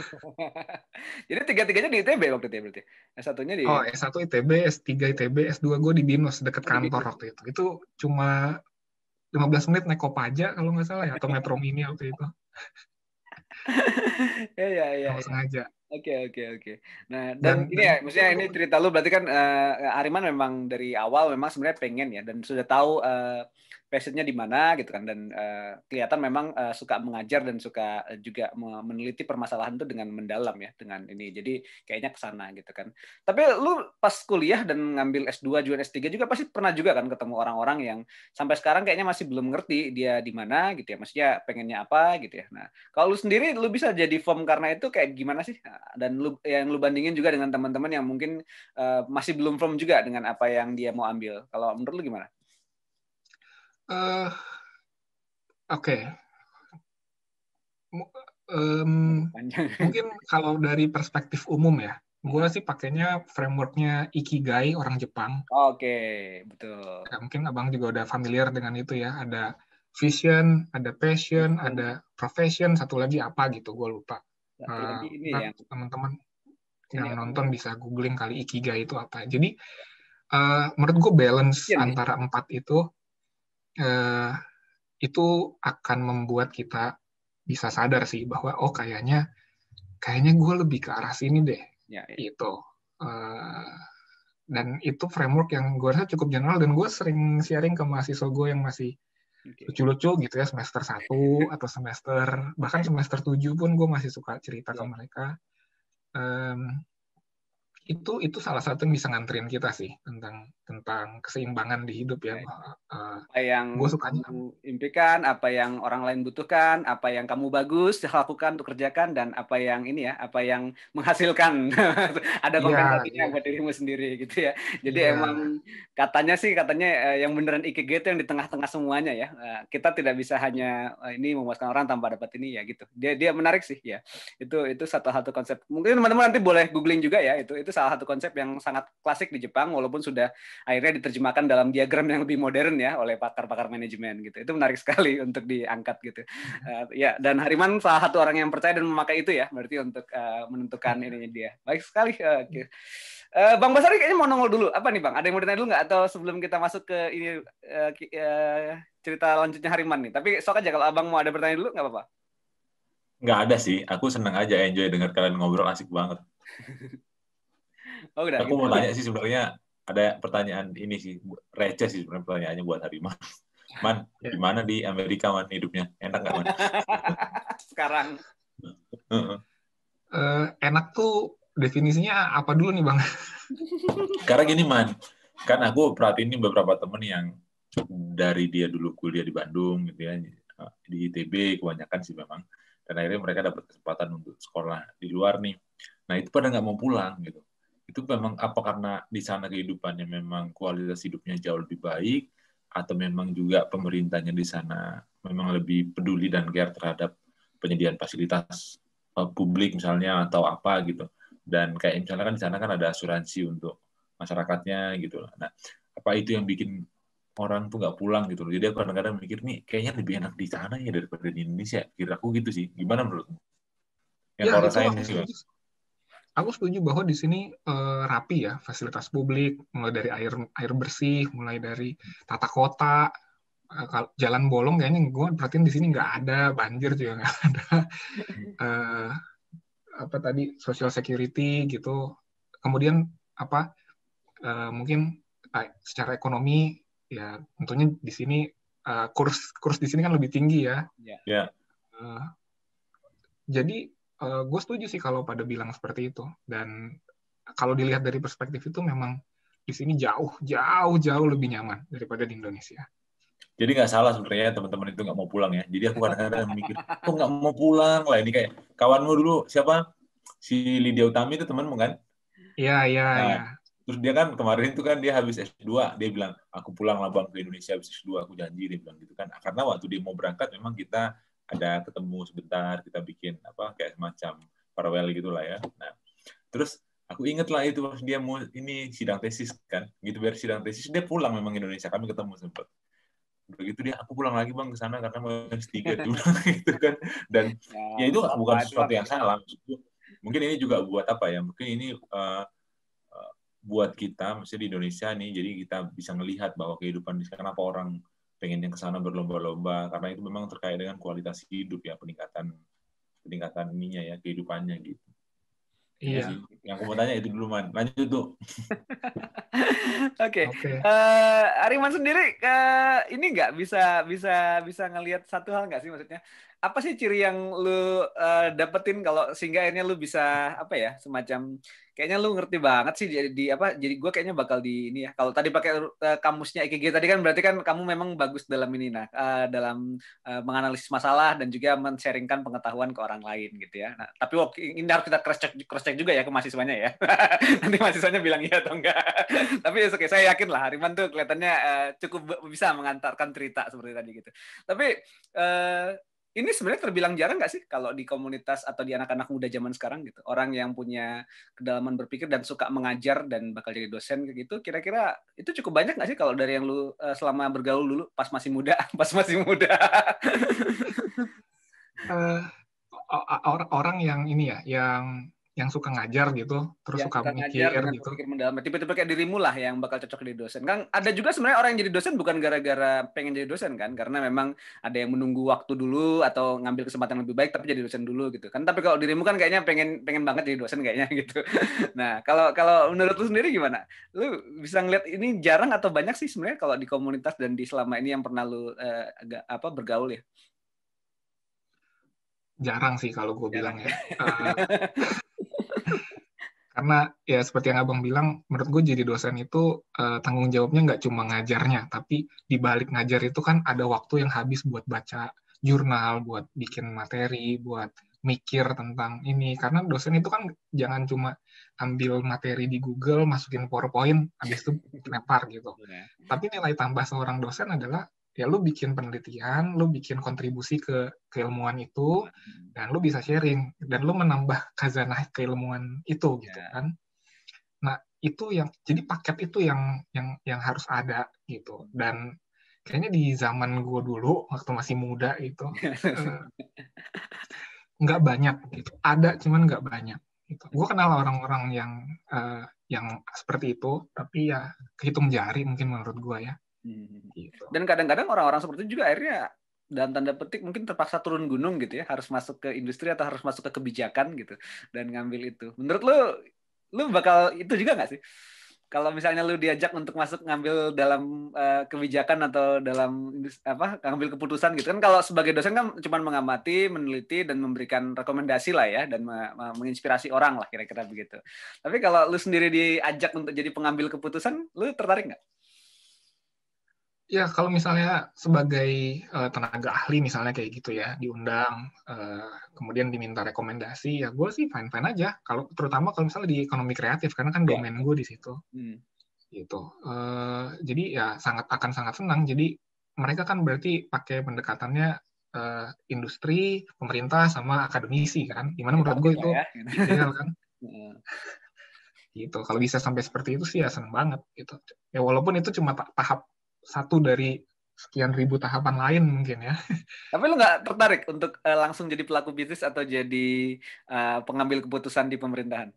Jadi tiga-tiganya di ITB waktu itu ya berarti? S1-nya di... Oh, S1 ITB, S3 ITB, S2 gue di BINUS, deket kantor waktu itu. Itu cuma 15 menit naik Kopaja kalau nggak salah ya, atau Metro Mini waktu itu. Iya. Sengaja. Oke. Nah, dan ini ya, maksudnya ini cerita lu berarti kan Ariman memang dari awal memang sebenarnya pengen ya, dan sudah tahu passionnya di mana gitu kan, dan kelihatan memang suka mengajar dan suka juga meneliti permasalahan itu dengan mendalam ya, dengan ini. Jadi kayaknya ke sana gitu kan. Tapi lu pas kuliah dan ngambil S2 juga S3 juga pasti pernah juga kan ketemu orang-orang yang sampai sekarang kayaknya masih belum ngerti dia di mana gitu ya. Maksudnya pengennya apa gitu ya. Nah, kalau lu sendiri lu bisa jadi form karena itu kayak gimana sih? Dan yang lu bandingin juga dengan teman-teman yang mungkin masih belum firm juga dengan apa yang dia mau ambil. Kalau menurut lu gimana? Oke. Mungkin kalau dari perspektif umum ya, gue sih pakainya frameworknya Ikigai orang Jepang. Oke, betul. Ya, mungkin abang juga udah familiar dengan itu ya. Ada vision, ada passion, ada profession, satu lagi apa gitu, gue lupa. Teman-teman yang nonton bisa googling kali Ikigai itu apa. Jadi menurut gue balance antara empat itu akan membuat kita bisa sadar sih bahwa oh kayaknya gue lebih ke arah sini deh. Itu. Dan itu framework yang gue rasa cukup general dan gue sering sharing ke mahasiswa gue yang masih lucu-lucu gitu ya, semester 1 atau bahkan semester 7 pun gue masih suka cerita ke mereka. Itu salah satu yang bisa nganterin kita sih tentang tentang keseimbangan di hidup ya. Apa yang Gue sukanya kamu impikan, apa yang orang lain butuhkan, apa yang kamu bagus lakukan untuk kerjakan, dan apa yang ini ya, apa yang menghasilkan. Ada iya, kompensasinya buat dirimu sendiri gitu ya. Jadi iya, emang katanya yang beneran Ikigai itu yang di tengah-tengah semuanya ya. Kita tidak bisa hanya ini memuaskan orang tanpa dapat ini ya gitu. Dia menarik sih ya. Itu satu konsep. Mungkin teman-teman nanti boleh googling juga ya. Itu salah satu konsep yang sangat klasik di Jepang, walaupun sudah akhirnya diterjemahkan dalam diagram yang lebih modern ya oleh pakar-pakar manajemen gitu. Itu menarik sekali untuk diangkat gitu. Ya, dan Hariman salah satu orang yang percaya dan memakai itu ya, berarti untuk menentukan ininya dia. Baik sekali. Okay. Bang Basari kayaknya mau nongol dulu. Apa nih Bang? Ada yang mau ditanya dulu nggak? Atau sebelum kita masuk ke ini cerita lanjutnya Hariman nih. Tapi sok aja kalau Abang mau ada pertanyaan dulu nggak apa-apa. Nggak ada sih. Aku senang aja enjoy dengar kalian ngobrol, asik banget. Oh udah. Aku Gitu. mau tanya sih sebenarnya, ada pertanyaan ini sih, receh sih sebenarnya pertanyaannya buat Hariman. Man, gimana di Amerika, Man, hidupnya? Enak nggak, Man? Sekarang. Enak tuh definisinya apa dulu nih Bang? Karena gini, Man, kan aku perhatiin ini beberapa temen yang dari dia dulu kuliah di Bandung, gitu ya, di ITB kebanyakan sih memang, dan akhirnya mereka dapat kesempatan untuk sekolah di luar nih. Nah, itu pada nggak mau pulang, gitu. Itu memang apa karena di sana kehidupannya memang kualitas hidupnya jauh lebih baik, atau memang juga pemerintahnya di sana memang lebih peduli dan care terhadap penyediaan fasilitas publik misalnya atau apa gitu. Dan kayak misalnya kan di sana kan ada asuransi untuk masyarakatnya gitu. Nah, apa itu yang bikin orang tuh nggak pulang gitu loh. Jadi aku kadang-kadang mikir nih kayaknya lebih enak di sana ya daripada di Indonesia. Kira aku gitu sih. Gimana menurutmu? Yang Ya kau itu rasain aku sih, setuju. Aku setuju bahwa di sini rapi ya fasilitas publik, mulai dari air bersih, mulai dari tata kota, jalan bolong kayaknya gue perhatiin di sini nggak ada, banjir juga nggak ada, apa tadi social security gitu. Kemudian apa mungkin secara ekonomi ya tentunya di sini kurs di sini kan lebih tinggi ya. Ya. Jadi gue setuju sih kalau pada bilang seperti itu. Dan kalau dilihat dari perspektif itu memang di sini jauh lebih nyaman daripada di Indonesia. Jadi nggak salah sebenarnya teman-teman itu nggak mau pulang ya. Jadi aku kadang-kadang mikir, kok nggak mau pulang lah ini kayak kawanmu dulu siapa? Si Lydia Utami itu temanmu kan? Iya, iya, Nah, iya. terus dia kan kemarin itu kan dia habis S2, dia bilang, aku pulang lah Bang ke Indonesia habis S2, aku janji, dia bilang gitu kan. Karena waktu dia mau berangkat memang kita ada ketemu sebentar, kita bikin apa kayak semacam farewell gitulah ya. Nah, terus aku inget lah itu dia mau ini sidang tesis kan, gitu biar sidang tesis dia pulang memang Indonesia, kami ketemu sempat. Begitu dia, aku pulang lagi Bang ke sana karena mau S3 dia bilang gitu kan. Dan ya itu bukan sesuatu yang salah. Mungkin ini juga buat apa ya? Mungkin ini buat kita, maksudnya di Indonesia nih, jadi kita bisa melihat bahwa kehidupan di sana, kenapa orang pengen yang ke sana berlomba-lomba, karena itu memang terkait dengan kualitas hidup ya, peningkatan ininya ya, kehidupannya gitu. Iya. Sih. Yang aku mau tanya itu dulu, Man. Lanjut tuh. Oke. Ariman sendiri ini nggak bisa ngelihat satu hal nggak sih, maksudnya apa sih ciri yang lu dapetin kalau sehingga akhirnya lu bisa apa ya, semacam kayaknya lu ngerti banget sih jadi gue kayaknya bakal di ini ya, kalau tadi pakai kamusnya IKG tadi kan berarti kan kamu memang bagus dalam ini dalam menganalisis masalah dan juga men-sharingkan pengetahuan ke orang lain gitu ya. Nah, tapi ini harus kita cross check juga ya ke mahasiswanya ya. Nanti mahasiswanya bilang iya atau enggak. Tapi oke, saya yakin lah Hariman tuh kelihatannya cukup bisa mengantarkan cerita seperti tadi gitu. Tapi ini sebenarnya terbilang jarang nggak sih kalau di komunitas atau di anak-anak muda zaman sekarang gitu, orang yang punya kedalaman berpikir dan suka mengajar dan bakal jadi dosen gitu. Kira-kira itu cukup banyak nggak sih kalau dari yang lu selama bergaul dulu pas masih muda, Orang yang ini ya, yang suka ngajar gitu, terus yang suka ngajar mikir dengan gitu. berpikir mendalam, tipe-tipe kayak dirimu lah yang bakal cocok jadi dosen. Kan ada juga sebenarnya orang yang jadi dosen bukan gara-gara pengen jadi dosen kan, karena memang ada yang menunggu waktu dulu atau ngambil kesempatan lebih baik tapi jadi dosen dulu gitu kan. Tapi kalau dirimu kan kayaknya pengen banget jadi dosen kayaknya gitu. Nah, kalau menurut lu sendiri gimana? Lu bisa ngeliat ini jarang atau banyak sih sebenarnya kalau di komunitas dan di selama ini yang pernah lu bergaul ya? Jarang sih kalau gue bilang ya. Karena ya seperti yang Abang bilang, menurut gue jadi dosen itu tanggung jawabnya nggak cuma ngajarnya, tapi di balik ngajar itu kan ada waktu yang habis buat baca jurnal, buat bikin materi, buat mikir tentang ini. Karena dosen itu kan jangan cuma ambil materi di Google, masukin PowerPoint, habis itu lempar gitu. Tapi nilai tambah seorang dosen adalah ya lu bikin penelitian, lu bikin kontribusi ke keilmuan itu, dan lu bisa sharing, dan lu menambah khazanah keilmuan itu gitu kan. Nah itu yang jadi paket itu yang harus ada gitu. Dan kayaknya di zaman gue dulu waktu masih muda itu nggak banyak gitu. Ada cuman nggak banyak. Gitu. Gue kenal orang-orang yang seperti itu, tapi ya kehitung jari mungkin menurut gue ya. Gitu. Dan kadang-kadang orang-orang seperti itu juga akhirnya dalam tanda petik mungkin terpaksa turun gunung gitu ya, harus masuk ke industri atau harus masuk ke kebijakan gitu dan ngambil itu. Menurut lu bakal itu juga nggak sih? Kalau misalnya lu diajak untuk masuk ngambil dalam kebijakan atau dalam ngambil keputusan gitu kan, kalau sebagai dosen kan cuma mengamati, meneliti dan memberikan rekomendasi lah ya, dan menginspirasi orang lah kira-kira begitu. Tapi kalau lu sendiri diajak untuk jadi pengambil keputusan, lu tertarik nggak? Ya, kalau misalnya sebagai tenaga ahli misalnya kayak gitu ya, diundang, kemudian diminta rekomendasi, ya gue sih fine-fine aja. Terutama kalau misalnya di ekonomi kreatif, karena kan domain gue di situ. Gitu. Jadi ya akan sangat senang. Jadi mereka kan berarti pakai pendekatannya industri, pemerintah, sama akademisi kan. Dimana menurut gue itu ideal kan. Gitu. Kalau bisa sampai seperti itu sih ya senang banget. Gitu. Ya walaupun itu cuma tahap satu dari sekian ribu tahapan lain mungkin ya. Tapi lu nggak tertarik untuk langsung jadi pelaku bisnis atau jadi pengambil keputusan di pemerintahan?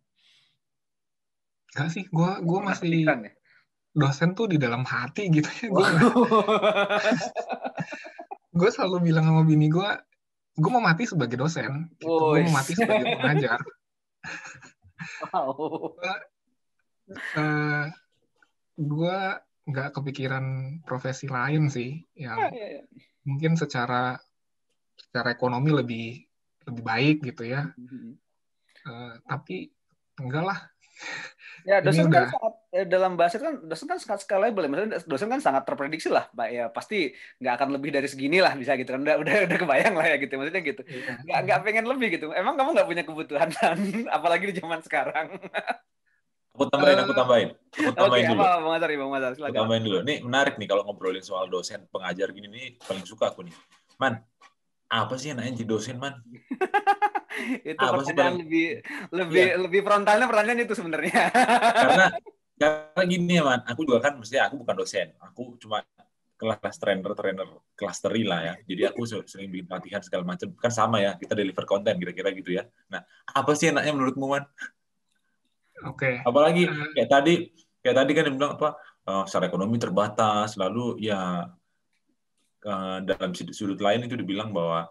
Nggak sih, gue masih dosen tuh di dalam hati gitu ya. Gue selalu bilang sama bini gue mau mati sebagai dosen. Gitu. Gue mau mati sebagai pengajar. Gue nggak kepikiran profesi lain sih yang mungkin secara ekonomi lebih baik gitu ya. Tapi enggak lah. Ya, dosen kan sangat dalam bahasa dosen kan sangat scalable. Maksudnya dosen kan sangat terprediksi lah, Pak. Ya pasti nggak akan lebih dari segini lah bisa gitu kan. Udah kebayang lah ya gitu. Maksudnya gitu. Nggak pengen lebih gitu. Emang kamu nggak punya kebutuhan kan? Apalagi di zaman sekarang. Aku tambahin dulu. Bang Mazhar, aku tambahin dulu. Nih menarik nih kalau ngobrolin soal dosen, pengajar gini nih paling suka aku nih. Man, apa sih enaknya jadi dosen, Man? Itu pertanyaan lebih frontalnya pertanyaan itu sebenarnya. Karena gini ya, Man. Aku juga kan aku bukan dosen. Aku cuma kelas trainer clustery lah ya. Jadi aku sering bikin pelatihan segala macam. Kan sama ya, kita deliver konten kira-kira gitu ya. Nah, apa sih enaknya menurutmu, Man? Oke. Apalagi kayak tadi kan dia bilang apa? Secara ekonomi terbatas, lalu ya dalam sudut lain itu dibilang bahwa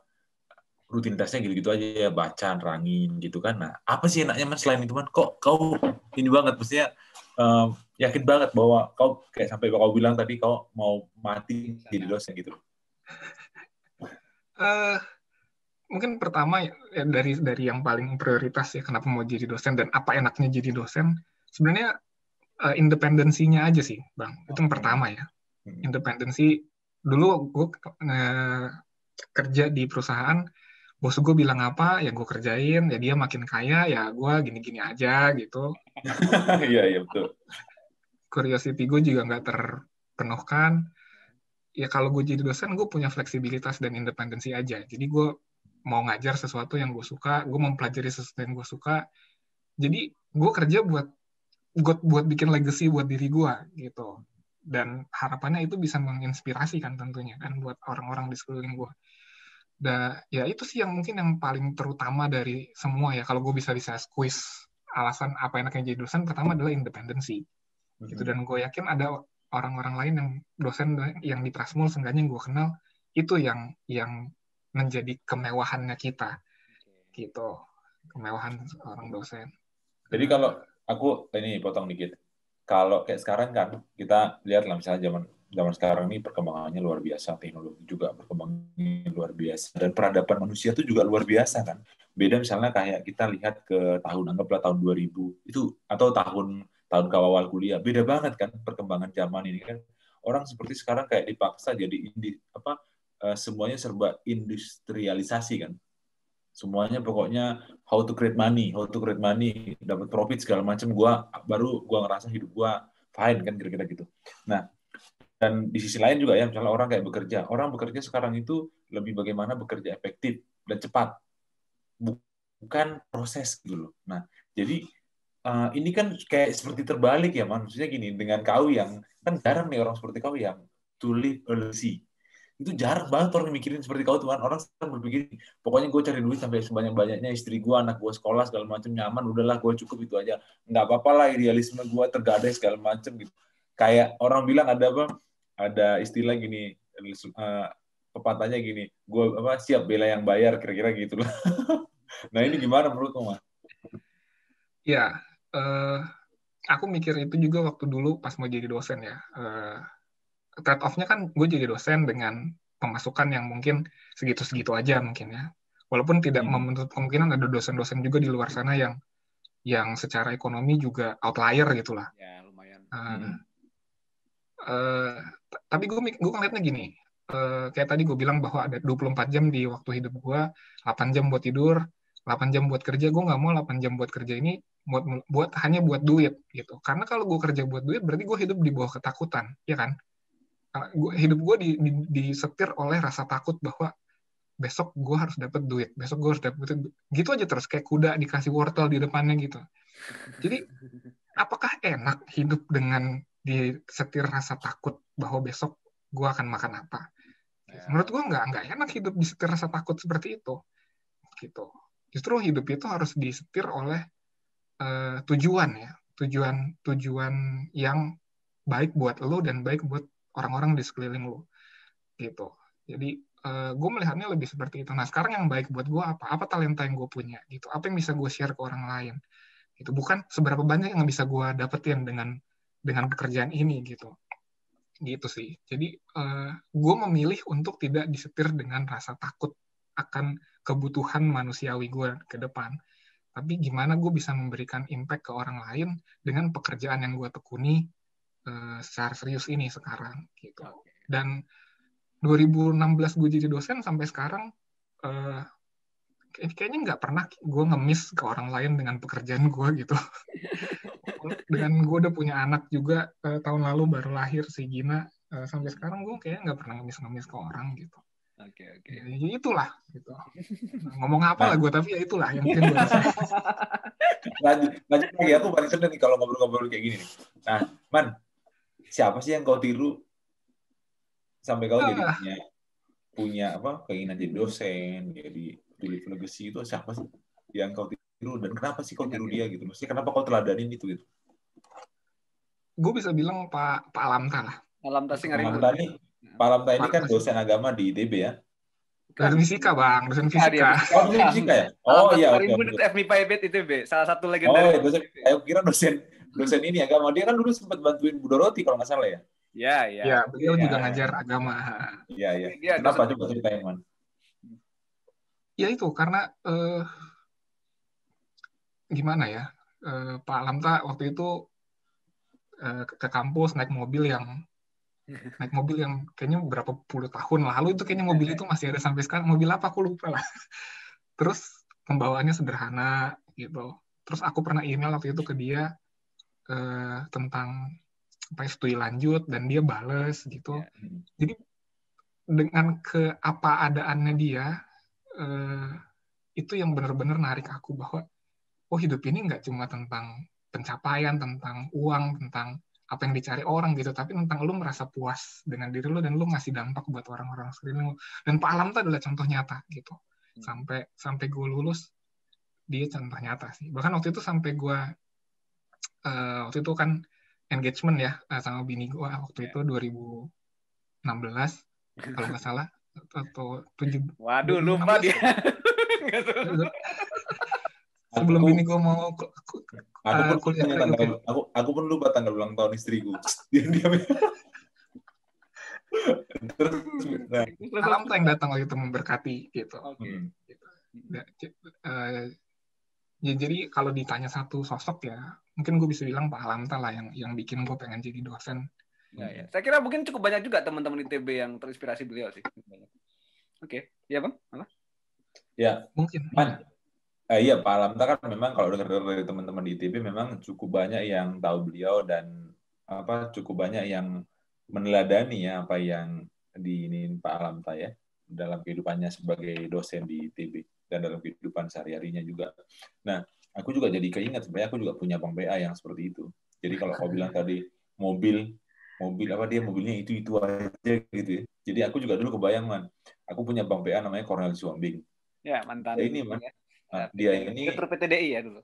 rutinitasnya gitu-gitu aja ya, baca, nerangin gitu kan. Nah, apa sih enaknya, Man, selain itu, Man? Kok kau ini banget, maksudnya yakin banget bahwa kau kayak sampai kau bilang tadi kau mau mati jadi dosen gitu. Mungkin pertama ya, dari yang paling prioritas ya, kenapa mau jadi dosen dan apa enaknya jadi dosen, sebenarnya independensinya aja sih, Bang. Itu yang pertama ya. Independensi. Dulu gue kerja di perusahaan, bos gue bilang apa, ya gue kerjain, ya dia makin kaya, ya gue gini-gini aja gitu. Iya, betul. Curiosity gue juga nggak terpenuhkan. Ya kalau gue jadi dosen, gue punya fleksibilitas dan independensi aja. Jadi gue mau ngajar sesuatu yang gue suka, gue mau pelajari sesuatu yang gue suka. Jadi gue kerja buat bikin legacy buat diri gue gitu. Dan harapannya itu bisa menginspirasi kan tentunya kan buat orang-orang di sekeliling gue. Ya itu sih yang mungkin yang paling terutama dari semua ya. Kalau gue bisa squeeze alasan apa enaknya jadi dosen, pertama adalah independensi. Gitu. Dan gue yakin ada orang-orang lain yang dosen yang di Prasmul seenggaknya yang gue kenal itu yang menjadi kemewahannya kita gitu, kemewahan orang dosen. Jadi kalau aku ini potong dikit, kalau kayak sekarang kan kita lihat lah misalnya zaman sekarang ini perkembangannya luar biasa, teknologi juga perkembangannya luar biasa, dan peradaban manusia itu juga luar biasa kan. Beda misalnya kayak kita lihat ke anggaplah tahun 2000 itu atau tahun awal kuliah, beda banget kan perkembangan zaman ini kan. Orang seperti sekarang kayak dipaksa jadi semuanya serba industrialisasi kan. Semuanya pokoknya how to create money, dapat profit segala macam. Gua ngerasa hidup gua fine kan kira-kira gitu. Nah, dan di sisi lain juga ya, misalnya orang kayak bekerja. Orang bekerja sekarang itu lebih bagaimana bekerja efektif dan cepat. Bukan proses gitu loh. Nah, jadi ini kan kayak seperti terbalik ya, maksudnya gini, dengan kau yang, kan jarang nih orang seperti kau yang to live a legacy. Itu jarang banget orang mikirin seperti kau tuan. Orang sekarang berpikir pokoknya gue cari duit sampai sebanyak-banyaknya, istri gue, anak gue sekolah segala macam nyaman, udahlah gue cukup itu aja, nggak apa-apa lah idealisme gue tergadai segala macam gitu. Kayak orang bilang ada istilah gini, pepatahnya gini, gue siap bela yang bayar, kira-kira gitu lah. Nah ini gimana menurut kamu? Ya, aku mikir itu juga waktu dulu pas mau jadi dosen ya. Trade off-nya kan gue jadi dosen dengan pemasukan yang mungkin segitu-segitu aja mungkin ya. Walaupun tidak menutup kemungkinan ada dosen-dosen juga di luar sana yang secara ekonomi juga outlier gitulah. Ya, lumayan. Tapi gue ngeliatnya gini, kayak tadi gue bilang bahwa ada 24 jam di waktu hidup gue, 8 jam buat tidur, 8 jam buat kerja. Gue nggak mau 8 jam buat kerja ini hanya buat duit gitu. Karena kalau gue kerja buat duit berarti gue hidup di bawah ketakutan, ya kan? Hidup gue disetir oleh rasa takut bahwa besok gue harus dapat duit, besok gue harus dapat duit. Gitu aja terus, kayak kuda dikasih wortel di depannya gitu. Jadi apakah enak hidup dengan disetir rasa takut bahwa besok gue akan makan apa? Menurut gue nggak enak hidup disetir rasa takut seperti itu. Gitu. Justru hidup itu harus disetir oleh tujuan ya, tujuan yang baik buat lo dan baik buat orang-orang di sekeliling lo, gitu. Jadi gue melihatnya lebih seperti itu. Nah sekarang yang baik buat gue apa talenta yang gue punya, gitu. Apa yang bisa gue share ke orang lain, gitu. Bukan seberapa banyak yang bisa gue dapetin dengan pekerjaan ini, gitu sih. Jadi gue memilih untuk tidak disetir dengan rasa takut akan kebutuhan manusiawi gue ke depan. Tapi gimana gue bisa memberikan impact ke orang lain dengan pekerjaan yang gue tekuni secara serius ini sekarang gitu. Dan 2016 gue jadi dosen sampai sekarang kayaknya nggak pernah gue ngemis ke orang lain dengan pekerjaan gue gitu. Dengan gue udah punya anak juga, tahun lalu baru lahir si Gina, sampai sekarang gue kayaknya nggak pernah ngemis ke orang gitu. Oke. Ya, itulah gitu. Ngomong apa lah gue, tapi ya itulah yang mungkin gue rasa. Lanjut lagi, aku paling seneng nih kalau ngobrol-ngobrol kayak gini nih. Nah, Man, siapa sih yang kau tiru sampai kau jadi punya keinginan jadi dosen, jadi tulis legacy, itu siapa sih yang kau tiru dan kenapa sih kau tiru dia gitu? Maksudnya kenapa kau teladanin itu gitu? Gue bisa bilang Pak Alamta lah. Alamta Singaribut. Pak Alamta ini kan dosen agama di ITB ya? Dosen fisika, Bang. Dosen fisika. Oh, dosen fisika ya? Oh iya. Singaribut FMIPA IB ITB, salah satu legenda. Oh, dosen. Aku kira dosen ini agama. Dia kan dulu sempat bantuin Bu Doroti kalau nggak salah ya? Ya, beliau juga ngajar agama. Iya. Kenapa coba ceritain, Man? Ya itu karena gimana ya? Pak Alamta waktu itu ke kampus naik mobil yang kayaknya berapa puluh tahun lalu itu, kayaknya mobil itu masih ada sampai sekarang. Mobil apa aku lupa lah. Terus pembawaannya sederhana gitu. Terus aku pernah email waktu itu ke dia tentang studi lanjut dan dia bales gitu. Jadi dengan keapa-adaannya dia itu yang benar-benar narik aku bahwa hidup ini nggak cuma tentang pencapaian, tentang uang, tentang apa yang dicari orang gitu, tapi tentang lu merasa puas dengan diri lu dan lu ngasih dampak buat orang-orang sekeliling lu. Dan Pak Alamta adalah contoh nyata gitu. Sampai gue lulus, dia contoh nyata sih. Bahkan waktu itu sampai gue waktu itu kan engagement ya sama bini gue waktu itu 2016 kalau nggak salah atau 7. Waduh, lupa dia. Sebelum bini gue mau aku pun lupa tanggal ulang tahun istriku. Alam tuh yang datang waktu itu memberkati gitu. Ya, jadi kalau ditanya satu sosok ya, mungkin gue bisa bilang Pak Alamta lah yang bikin gue pengen jadi dosen. Ya. Saya kira mungkin cukup banyak juga teman-teman ITB yang terinspirasi beliau sih. Oke, ya Bang? Apa? Ya, mungkin. Iya, Pak Alamta kan memang kalau dengar dari teman-teman di ITB memang cukup banyak yang tahu beliau dan cukup banyak yang meneladani ya apa yang diinin Pak Alamta ya dalam kehidupannya sebagai dosen di ITB dan dalam kehidupan sehari-harinya juga. Nah, aku juga jadi keinget sebenarnya aku juga punya Bang PA yang seperti itu. Jadi kalau kau bilang tadi mobil mobilnya itu aja gitu ya. Jadi aku juga dulu kebayang man, aku punya Bang PA namanya Cornel Suambing. Ya, mantan. Dia ini man, ya. dia ini Direktur PTDI ya dulu.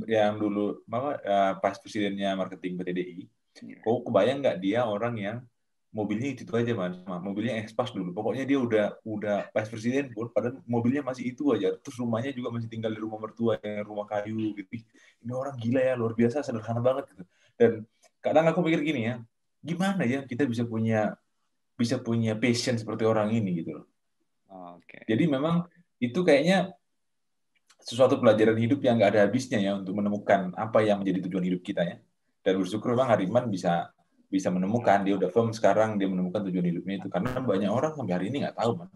Yang dulu pas presidennya marketing PTDI. Kau kebayang nggak dia orang yang mobilnya itu aja man, mobilnya Expas dulu. Pokoknya dia udah pas presiden pun, padahal mobilnya masih itu aja. Terus rumahnya juga masih tinggal di rumah mertua yang rumah kayu gitu. Ini orang gila ya, luar biasa, sederhana banget gitu. Dan kadang aku pikir gini ya, gimana ya kita bisa punya passion seperti orang ini gitu loh. Oke. Jadi memang itu kayaknya sesuatu pelajaran hidup yang nggak ada habisnya ya untuk menemukan apa yang menjadi tujuan hidup kita ya. Dan bersyukur memang Hariman bisa menemukan, dia udah firm sekarang, dia menemukan tujuan hidupnya itu. Karena banyak orang sampai hari ini nggak tahu man.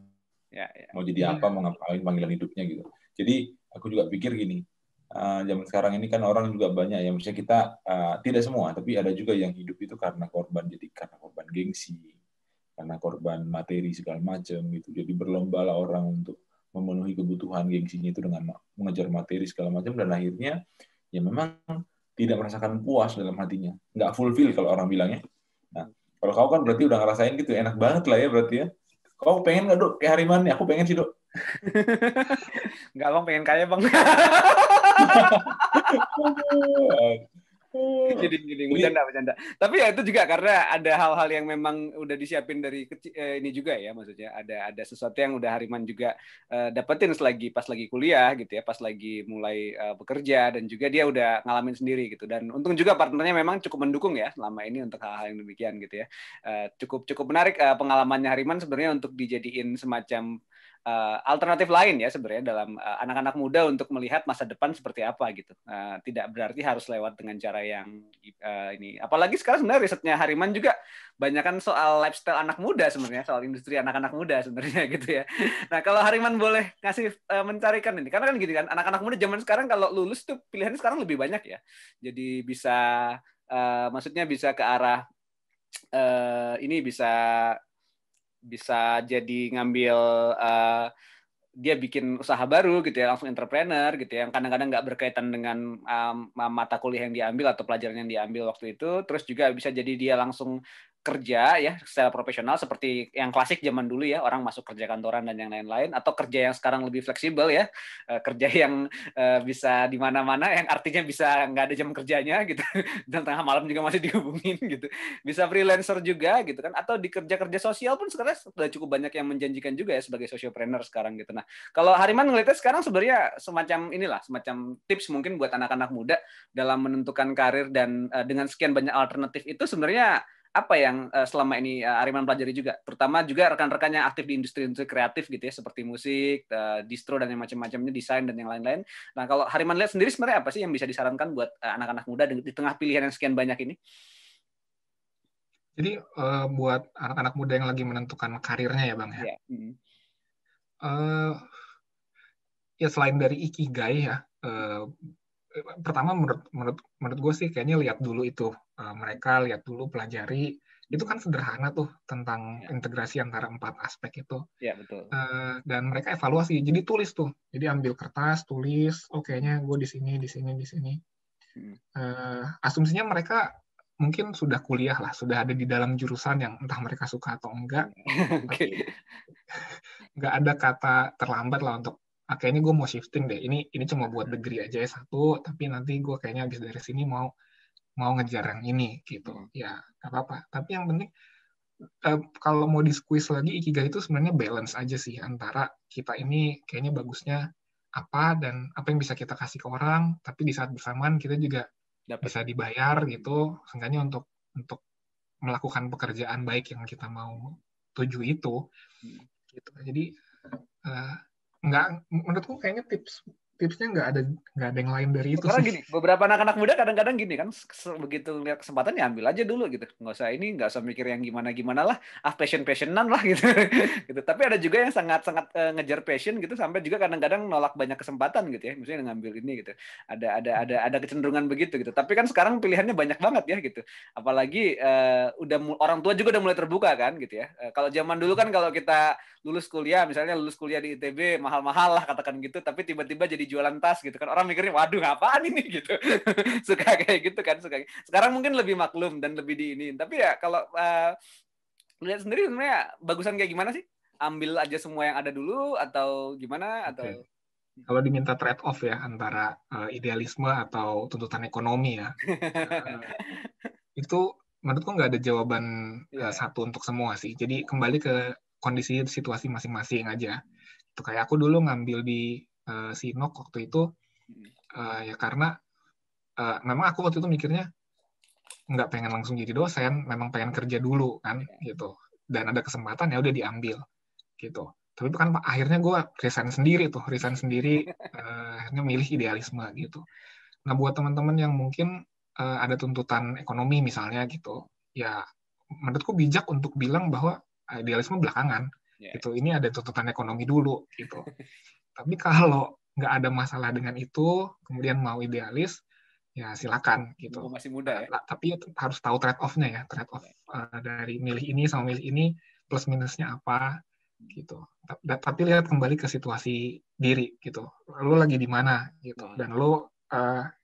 Ya. Mau jadi apa, mau ngapain panggilan hidupnya gitu. Jadi aku juga pikir gini, zaman sekarang ini kan orang juga banyak ya, misalnya kita tidak semua, tapi ada juga yang hidup itu karena korban gengsi, karena korban materi segala macam gitu. Jadi berlomba lah orang untuk memenuhi kebutuhan gengsinya itu dengan mengejar materi segala macam dan akhirnya ya memang tidak merasakan puas dalam hatinya, nggak fulfill kalau orang bilangnya. Nah, kalau kau kan berarti udah ngerasain gitu, enak banget lah ya berarti ya. Kau pengen nggak Dok kayak Hariman? Aku pengen sih Dok. Nggak Bang, pengen kaya Bang. Jadi bercanda. Tapi ya itu juga karena ada hal-hal yang memang udah disiapin dari kecil ini juga ya, maksudnya ada sesuatu yang udah Hariman juga dapetin pas lagi kuliah gitu ya, pas lagi mulai bekerja, dan juga dia udah ngalamin sendiri gitu. Dan untung juga partnernya memang cukup mendukung ya selama ini untuk hal-hal yang demikian gitu ya. Cukup menarik pengalamannya Hariman sebenarnya untuk dijadiin semacam alternatif lain ya sebenarnya dalam anak-anak muda untuk melihat masa depan seperti apa gitu. Tidak berarti harus lewat dengan cara yang ini. Apalagi sekarang sebenarnya risetnya Hariman juga banyak kan soal lifestyle anak muda sebenarnya, soal industri anak-anak muda sebenarnya gitu ya. Nah, kalau Hariman boleh ngasih mencarikan ini, karena kan gini kan, anak-anak muda zaman sekarang kalau lulus tuh pilihannya sekarang lebih banyak ya. Jadi bisa maksudnya bisa ke arah ini bisa jadi ngambil dia bikin usaha baru gitu ya, langsung entrepreneur gitu ya, yang kadang-kadang nggak berkaitan dengan mata kuliah yang diambil atau pelajaran yang diambil waktu itu. Terus juga bisa jadi dia langsung kerja ya secara profesional seperti yang klasik zaman dulu ya, orang masuk kerja kantoran dan yang lain-lain, atau kerja yang sekarang lebih fleksibel ya, kerja yang bisa di mana-mana, yang artinya bisa nggak ada jam kerjanya gitu dan tengah malam juga masih dihubungin gitu, bisa freelancer juga gitu kan, atau di kerja-kerja sosial pun sekarang sudah cukup banyak yang menjanjikan juga ya sebagai sociopreneur sekarang gitu. Nah, kalau Hariman ngelihatnya sekarang sebenarnya semacam tips mungkin buat anak-anak muda dalam menentukan karir dan dengan sekian banyak alternatif itu sebenarnya apa yang selama ini Hariman pelajari juga, terutama juga rekan-rekan yang aktif di industri-industri kreatif gitu ya, seperti musik, distro dan yang macam-macamnya, desain dan yang lain-lain. Nah, kalau Hariman lihat sendiri sebenarnya apa sih yang bisa disarankan buat anak-anak muda di tengah pilihan yang sekian banyak ini? Jadi buat anak-anak muda yang lagi menentukan karirnya ya Bang ya. Yeah. Ya selain dari ikigai ya, pertama menurut gue sih kayaknya lihat dulu itu, mereka lihat dulu, pelajari itu kan sederhana tuh tentang integrasi antara 4 aspek itu. Ya, betul. Dan mereka evaluasi, jadi tulis tuh, jadi ambil kertas, tulis, kayaknya gue di sini. Asumsinya mereka mungkin sudah kuliah lah, sudah ada di dalam jurusan yang entah mereka suka atau enggak, tapi nggak ada kata terlambat lah untuk kayaknya gue mau shifting deh, ini cuma buat degree aja S1, tapi nanti gue kayaknya habis dari sini mau ngejar yang ini gitu. Ya nggak apa-apa, tapi yang penting kalau mau di squeeze lagi, ikigai itu sebenarnya balance aja sih antara kita ini kayaknya bagusnya apa dan apa yang bisa kita kasih ke orang, tapi di saat bersamaan kita juga bisa dibayar gitu, seenggaknya untuk melakukan pekerjaan baik yang kita mau tuju itu gitu. Jadi menurutku kayaknya tipsnya nggak ada yang lain dari itu Karena sih. gini, beberapa anak-anak muda kadang-kadang gini kan, begitu lihat kesempatan ya ambil aja dulu gitu. Nggak usah mikir yang gimana-gimana lah, passionan lah gitu. Gitu. Tapi ada juga yang sangat-sangat ngejar passion gitu, sampai juga kadang-kadang nolak banyak kesempatan gitu ya, misalnya ngambil ini gitu. Ada kecenderungan begitu gitu. Tapi kan sekarang pilihannya banyak banget ya gitu. Apalagi orang tua juga udah mulai terbuka kan gitu ya. Kalau zaman dulu kan kalau kita lulus kuliah, misalnya lulus kuliah di ITB mahal-mahal lah katakan gitu, tapi tiba-tiba jadi jualan tas gitu kan, orang mikirnya waduh apaan ini gitu. Suka kayak gitu kan. Sekarang mungkin lebih maklum dan lebih diinin, tapi ya kalau lihat sendiri sebenarnya bagusan kayak gimana sih, ambil aja semua yang ada dulu atau gimana atau Kalau diminta trade off ya antara idealisme atau tuntutan ekonomi ya, itu menurutku nggak ada jawaban satu untuk semua sih. Jadi kembali ke kondisi situasi masing-masing aja. Itu kayak aku dulu ngambil di Sinok waktu itu ya karena memang aku waktu itu mikirnya nggak pengen langsung jadi dosen, memang pengen kerja dulu kan gitu. Dan ada kesempatan ya udah diambil gitu. Tapi kan akhirnya gue resign sendiri akhirnya milih idealisme gitu. Nah buat teman-teman yang mungkin ada tuntutan ekonomi misalnya gitu, ya menurutku bijak untuk bilang bahwa idealisme belakangan gitu. Ini ada tuntutan ekonomi dulu gitu. Tapi kalau nggak ada masalah dengan itu, kemudian mau idealis, ya silakan gitu. Masih muda ya. Tapi harus tahu trade off-nya ya, trade off dari milih ini sama milih ini, plus minusnya apa gitu. Tapi lihat kembali ke situasi diri gitu. Lo lagi di mana gitu, dan lo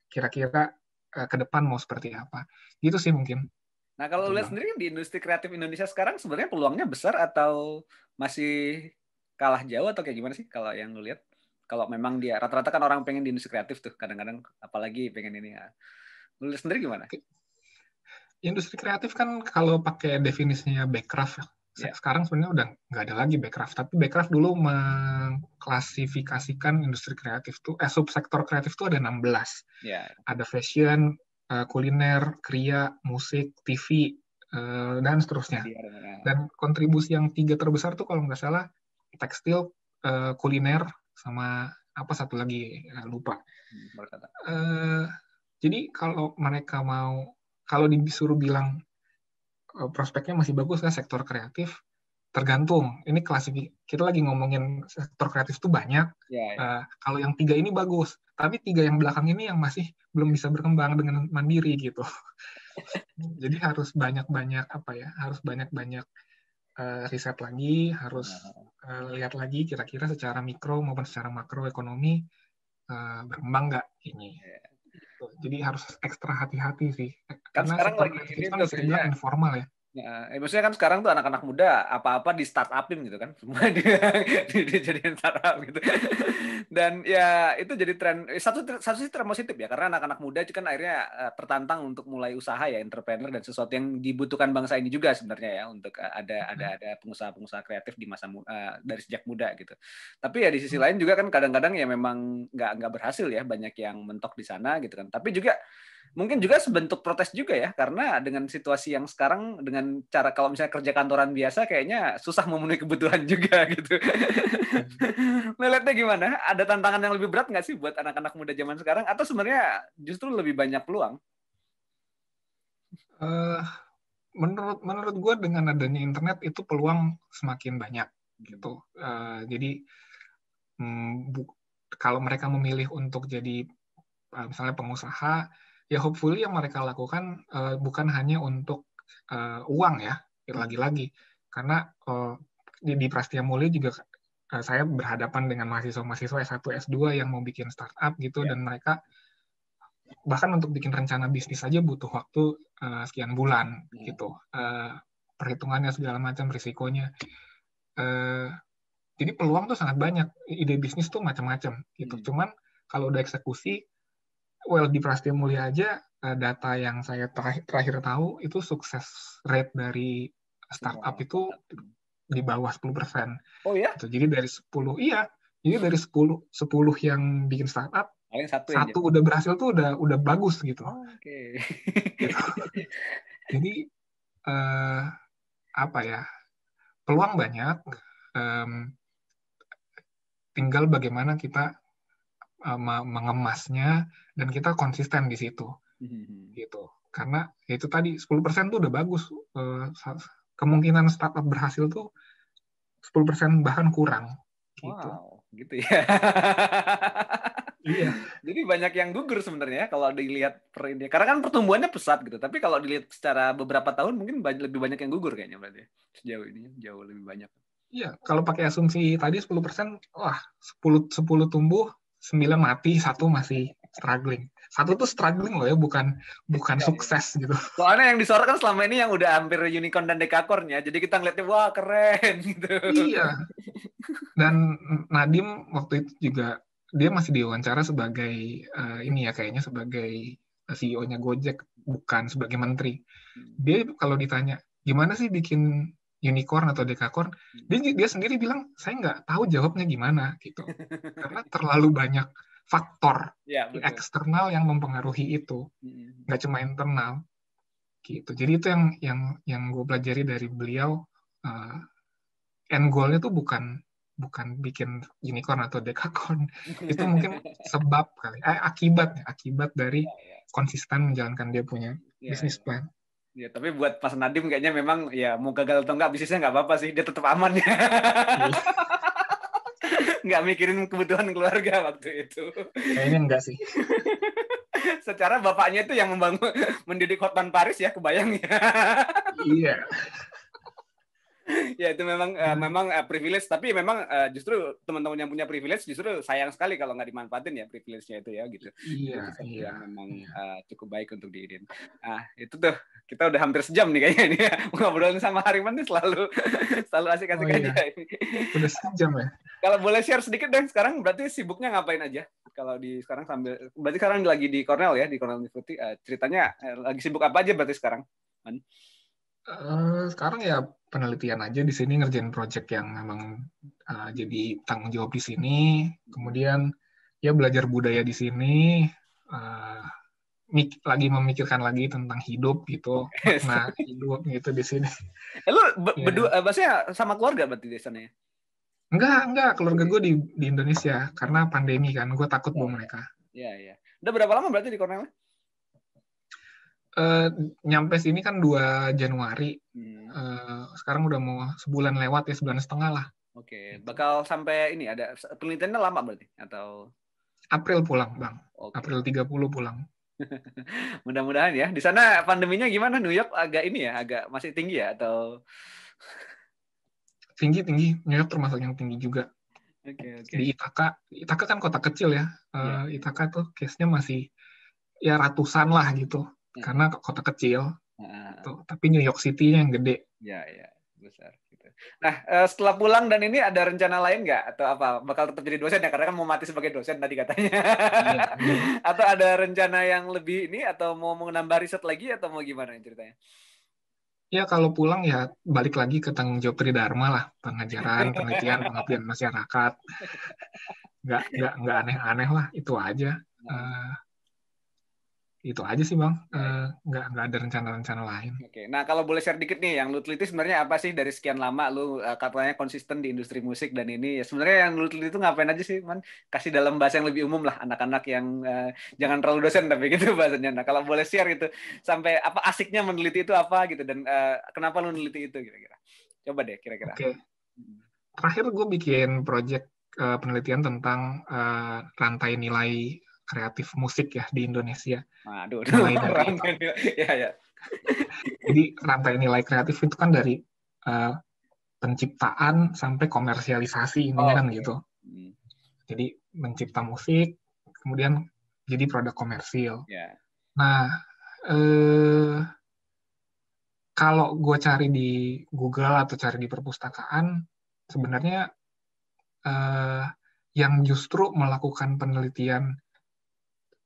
kira-kira ke depan mau seperti apa. Gitu sih mungkin. Nah kalau lihat sendiri di industri kreatif Indonesia sekarang sebenarnya peluangnya besar atau masih kalah jauh atau kayak gimana sih kalau yang lu lihat? Kalau memang dia rata-rata kan orang pengen di industri kreatif tuh kadang-kadang, apalagi pengen ini ya. Lu lihat sendiri gimana? Industri kreatif kan kalau pakai definisinya Backcraft sekarang sebenarnya udah nggak ada lagi Backcraft, tapi Backcraft dulu mengklasifikasikan industri kreatif tuh subsektor kreatif tuh ada 16. Ada fashion, kuliner, kriya, musik, TV, dan seterusnya. Dan kontribusi yang 3 terbesar tuh kalau nggak salah tekstil, kuliner, sama apa satu lagi lupa. Jadi kalau mereka kalau disuruh bilang prospeknya masih bagus kan sektor kreatif, tergantung. Ini kita lagi ngomongin sektor kreatif itu banyak. Kalau yang 3 ini bagus, tapi 3 yang belakang ini yang masih belum bisa berkembang dengan mandiri gitu. Jadi harus banyak-banyak harus banyak-banyak riset lagi, harus lihat lagi kira-kira secara mikro maupun secara makro ekonomi berkembang nggak ini. Jadi harus ekstra hati-hati sih. Karena sekarang sektor lagi kreatif kan bisa dibilang informal ya. Maksudnya kan sekarang tuh anak-anak muda apa-apa di startupin gitu kan, semua dijadiin startup gitu. Dan ya itu jadi tren, satu sih tren positif ya, karena anak-anak muda itu kan akhirnya tertantang untuk mulai usaha ya, entrepreneur, dan sesuatu yang dibutuhkan bangsa ini juga sebenarnya ya, untuk ada pengusaha-pengusaha kreatif di masa dari sejak muda gitu. Tapi ya di sisi lain juga kan kadang-kadang ya memang nggak berhasil ya, banyak yang mentok di sana gitu kan. Tapi juga mungkin juga sebentuk protes juga ya, karena dengan situasi yang sekarang, dengan cara kalau misalnya kerja kantoran biasa kayaknya susah memenuhi kebutuhan juga gitu. Lihatnya gimana? Ada tantangan yang lebih berat nggak sih buat anak-anak muda zaman sekarang, atau sebenarnya justru lebih banyak peluang? Menurut gue dengan adanya internet itu peluang semakin banyak gitu. Jadi kalau mereka memilih untuk jadi misalnya pengusaha, ya hopefully yang mereka lakukan bukan hanya untuk uang ya, lagi-lagi. Karena di Prastia Mulia juga saya berhadapan dengan mahasiswa-mahasiswa S1, S2 yang mau bikin startup gitu, dan mereka bahkan untuk bikin rencana bisnis aja butuh waktu sekian bulan gitu. Perhitungannya segala macam, risikonya. Jadi peluang tuh sangat banyak, ide bisnis tuh macam-macam gitu. Cuman kalau udah eksekusi, di Prastia Mulia aja data yang saya terakhir tahu itu sukses rate dari startup itu di bawah 10%. Oh ya? Gitu. Jadi dari 10 jadi dari 10 yang bikin startup, satu udah berhasil tuh udah bagus gitu. Oke. Gitu. Jadi peluang banyak. tinggal bagaimana kita mengemasnya dan kita konsisten di situ. Gitu. Karena ya itu tadi 10% tuh udah bagus. Kemungkinan startup berhasil tuh 10% bahkan kurang. Gitu. Wow, gitu ya. Iya. Jadi banyak yang gugur sebenarnya kalau dilihat per ini. Karena kan pertumbuhannya pesat gitu. Tapi kalau dilihat secara beberapa tahun mungkin lebih banyak yang gugur kayaknya berarti. Sejauh ini jauh lebih banyak. Iya, kalau pakai asumsi tadi 10%, wah 10 tumbuh, 9 mati, 1 masih struggling. 1 tuh struggling loh ya, bukan sukses gitu. Soalnya yang disorot kan selama ini yang udah hampir unicorn dan dekakornya. Jadi kita ngeliatnya wah keren gitu. Iya. Dan Nadiem waktu itu juga dia masih diwawancara sebagai ini ya kayaknya sebagai CEO-nya Gojek, bukan sebagai menteri. Dia kalau ditanya gimana sih bikin unicorn atau dekakorn, dia sendiri bilang saya nggak tahu jawabnya gimana gitu, karena terlalu banyak faktor eksternal yang mempengaruhi itu, nggak cuma internal gitu. Jadi itu yang gue pelajari dari beliau, end goal-nya tuh bukan bikin unicorn atau dekakorn, itu mungkin sebab kali, akibat dari konsisten menjalankan dia punya bisnis plan. Ya, tapi buat Mas Nadiem kayaknya memang ya mau gagal atau enggak bisnisnya nggak apa-apa sih, dia tetap aman ya. Nggak mikirin kebutuhan keluarga waktu itu. Kayaknya enggak sih. Secara bapaknya itu yang mendidik Hotman Paris ya, kebayang ya. Iya. Ya itu memang privilege, tapi memang justru teman-teman yang punya privilege justru sayang sekali kalau nggak dimanfaatin ya privilege-nya itu ya gitu. Iya. Yang memang cukup baik untuk diidin. Itu tuh kita udah hampir sejam nih kayaknya nih ya. Ngobrolin sama Hariman nih selalu asik-asik aja. Ini. Udah sejam ya. Kalau boleh share sedikit deh, sekarang berarti sibuknya ngapain aja? Kalau sekarang berarti sekarang lagi di Cornell ya, di Cornell University. Ceritanya lagi sibuk apa aja berarti sekarang? Sekarang ya penelitian aja di sini, ngerjain project yang memang jadi tanggung jawab di sini. Kemudian ya belajar budaya di sini, lagi memikirkan lagi tentang hidup gitu, makna hidup gitu di sini. Lu berdua, maksudnya sama keluarga berarti di sana ya? Enggak, keluarga gue di Indonesia karena pandemi kan, gue takut bawa mereka. Iya. Udah berapa lama berarti di Cornell? Nyampe sini kan 2 Januari. Sekarang udah mau sebulan lewat ya, 1,5 bulan lah. Oke, bakal sampai ini ada penelitiannya lama berarti atau? April pulang, Bang. Okay. April 30 pulang. Mudah-mudahan ya. Di sana pandeminya gimana? New York agak ini ya, agak masih tinggi ya atau? Tinggi. New York termasuk yang tinggi juga. Okay. Di Ithaca kan kota kecil ya. Ithaca tuh case-nya masih ya ratusan lah gitu. Karena kota kecil. Tuh. Tapi New York City-nya yang gede. Ya, besar. Gitu. Nah, setelah pulang dan ini ada rencana lain nggak? Atau apa? Bakal tetap jadi dosen ya? Karena kan mau mati sebagai dosen tadi katanya. Iya. Atau ada rencana yang lebih ini? Atau mau nambah riset lagi? Atau mau gimana ceritanya? Ya, kalau pulang ya balik lagi ke tanggung jawab Tridharma lah. Pengajaran, penelitian, pengabdian masyarakat. Nggak aneh-aneh lah. Itu aja. Itu aja sih Bang, nggak ada rencana-rencana lain. Oke, nah kalau boleh share dikit nih, yang lu teliti sebenarnya apa sih dari sekian lama lu katanya konsisten di industri musik dan ini ya sebenarnya yang lu teliti itu ngapain aja sih, Man? Kasih dalam bahasa yang lebih umum lah, anak-anak yang jangan terlalu dosen tapi gitu bahasanya. Nah kalau boleh share gitu, sampai apa asiknya meneliti itu apa gitu dan kenapa lu meneliti itu kira-kira? Coba deh kira-kira. Oke. Terakhir gue bikin project penelitian tentang rantai nilai kreatif musik ya di Indonesia. Aduh, mulai dari ya. Jadi rantai nilai kreatif itu kan dari penciptaan sampai komersialisasi ini kan gitu. Jadi mencipta musik, kemudian jadi produk komersil. Yeah. Nah, kalau gue cari di Google atau cari di perpustakaan, sebenarnya yang justru melakukan penelitian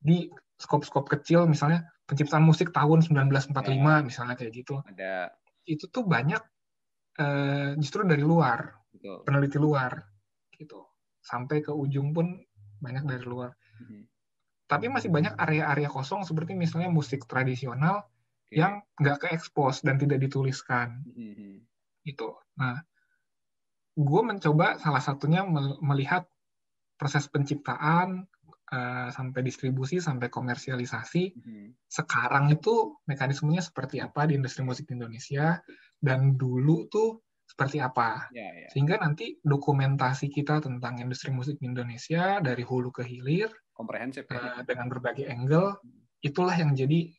di skop-skop kecil, misalnya penciptaan musik tahun 1945, misalnya kayak gitu. Itu tuh banyak justru dari luar, peneliti luar, gitu. Sampai ke ujung pun banyak dari luar. Tapi masih banyak area-area kosong, seperti misalnya musik tradisional yang nggak ke-expose dan tidak dituliskan. Gitu. Nah, gue mencoba salah satunya melihat proses penciptaan sampai distribusi sampai komersialisasi. Sekarang itu mekanismenya seperti apa di industri musik di Indonesia dan dulu tuh seperti apa. Sehingga nanti dokumentasi kita tentang industri musik di Indonesia dari hulu ke hilir komprehensif dengan berbagai angle, itulah yang jadi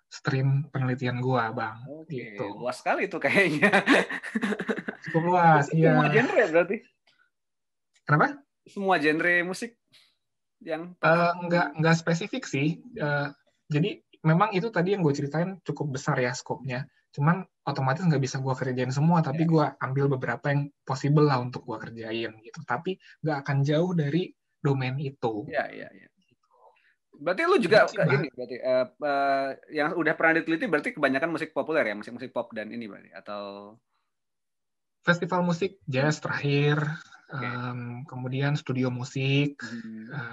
stream penelitian gua, Bang. Gitu. Luas sekali itu kayaknya. Cukup luas, iya. Semua genre berarti? Kenapa? Semua genre musik yang nggak spesifik sih. Jadi memang itu tadi yang gue ceritain cukup besar ya skopnya. Cuman otomatis nggak bisa gue kerjain semua, tapi gue ambil beberapa yang possible lah untuk gue kerjain gitu. Tapi nggak akan jauh dari domain itu. Iya. Berarti lu juga ini berarti yang udah pernah diteliti berarti kebanyakan musik populer ya, musik-musik pop dan ini berarti atau festival musik jazz terakhir, kemudian studio musik,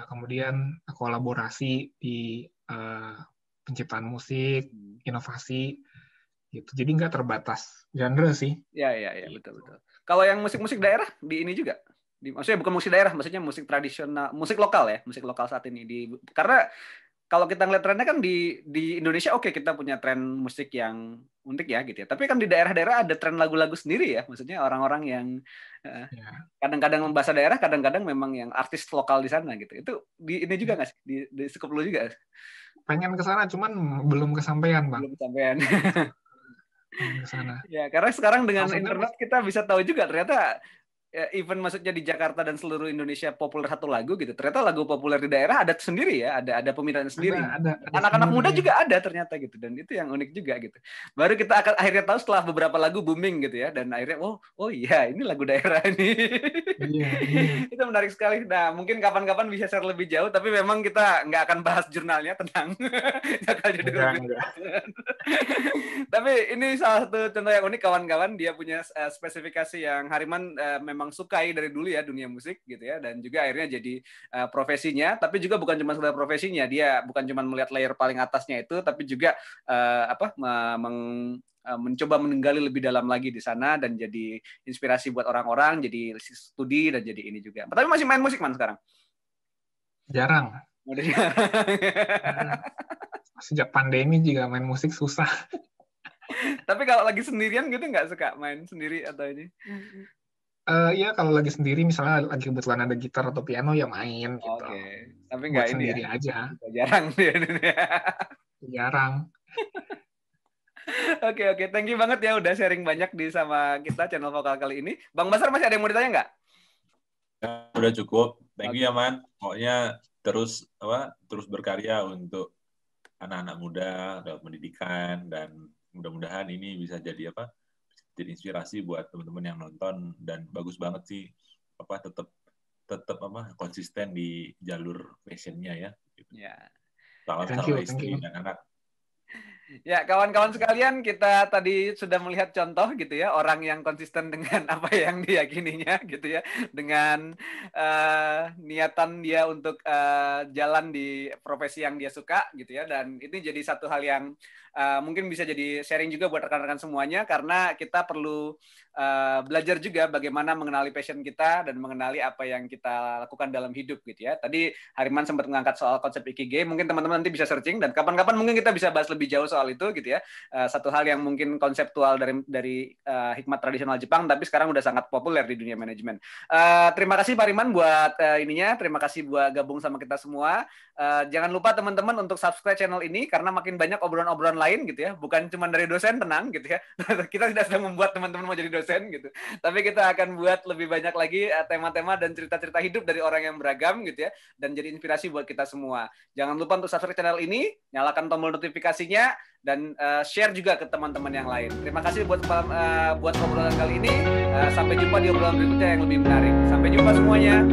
kemudian kolaborasi di penciptaan musik, inovasi, gitu. Jadi nggak terbatas genre sih. Iya, betul. Kalau yang musik-musik daerah di ini juga? Maksudnya bukan musik daerah, maksudnya musik tradisional, musik lokal ya, musik lokal saat ini. Karena kalau kita ngeliat trennya kan di Indonesia, oke, kita punya tren musik yang unik ya gitu ya. Tapi kan di daerah-daerah ada tren lagu-lagu sendiri ya. Maksudnya orang-orang yang kadang-kadang bahasa daerah, kadang-kadang memang yang artis lokal di sana gitu. Itu di ini juga nggak sih? Di skup lu juga? Pengen ke sana, cuman belum kesampaian, Bang. Belum kesampaian. Ke sana. Ya, karena sekarang dengan internet kita bisa tahu juga ternyata even maksudnya di Jakarta dan seluruh Indonesia populer satu lagu gitu. Ternyata lagu populer di daerah ada sendiri ya, ada peminatnya sendiri. Ada anak-anak muda juga ada ternyata gitu, dan itu yang unik juga gitu. Baru kita akan akhirnya tahu setelah beberapa lagu booming gitu ya, dan akhirnya oh iya ini lagu daerah ini. Iya. Itu menarik sekali. Nah mungkin kapan-kapan bisa share lebih jauh, tapi memang kita nggak akan bahas jurnalnya tentang Tapi ini salah satu contoh yang unik, kawan-kawan. Dia punya spesifikasi yang Hariman memang sukai dari dulu ya, dunia musik gitu ya, dan juga akhirnya jadi profesinya. Tapi juga bukan cuma sekedar profesinya, dia bukan cuma melihat layer paling atasnya itu, tapi juga mencoba menggali lebih dalam lagi di sana dan jadi inspirasi buat orang-orang, jadi studi dan jadi ini juga. Tapi masih main musik Man sekarang? Jarang. Sejak pandemi juga main musik susah. Tapi kalau lagi sendirian gitu nggak suka main sendiri atau ini? Iya, kalau lagi sendiri misalnya lagi kebetulan ada gitar atau piano ya main gitu. Tapi nggak ini sendiri ya? Aja. Jarang dia. Jarang. Oke. Thank you banget ya udah sharing banyak sama kita channel Vokal kali ini. Bang Basar masih ada yang mau ditanya nggak? Ya, udah cukup. Thank you ya Man. Pokoknya terus berkarya untuk anak-anak muda dalam pendidikan, dan mudah-mudahan ini bisa jadi jadi inspirasi buat teman-teman yang nonton, dan bagus banget sih tetap konsisten di jalur passionnya ya. Gitu. Salam istri dan anak. Ya, kawan-kawan sekalian, kita tadi sudah melihat contoh gitu ya, orang yang konsisten dengan apa yang diyakininya gitu ya, dengan niatan dia untuk jalan di profesi yang dia suka gitu ya, dan ini jadi satu hal yang mungkin bisa jadi sharing juga buat rekan-rekan semuanya, karena kita perlu belajar juga bagaimana mengenali passion kita dan mengenali apa yang kita lakukan dalam hidup gitu ya. Tadi Hariman sempat mengangkat soal konsep Ikigai, mungkin teman-teman nanti bisa searching, dan kapan-kapan mungkin kita bisa bahas lebih jauh soal itu gitu ya. Satu hal yang mungkin konseptual dari hikmat tradisional Jepang, tapi sekarang udah sangat populer di dunia manajemen. Terima kasih Pak Hariman buat ininya, terima kasih buat gabung sama kita semua. Jangan lupa teman-teman untuk subscribe channel ini, karena makin banyak obrolan-obrolan lain gitu ya, bukan cuma dari dosen, tenang gitu ya. Kita tidak sedang membuat teman-teman mau jadi dosen gitu, tapi kita akan buat lebih banyak lagi tema-tema dan cerita-cerita hidup dari orang yang beragam gitu ya, dan jadi inspirasi buat kita semua. Jangan lupa untuk subscribe channel ini, nyalakan tombol notifikasinya, dan share juga ke teman-teman yang lain. Terima kasih buat obrolan kali ini. Sampai jumpa di obrolan berikutnya yang lebih menarik. Sampai jumpa semuanya.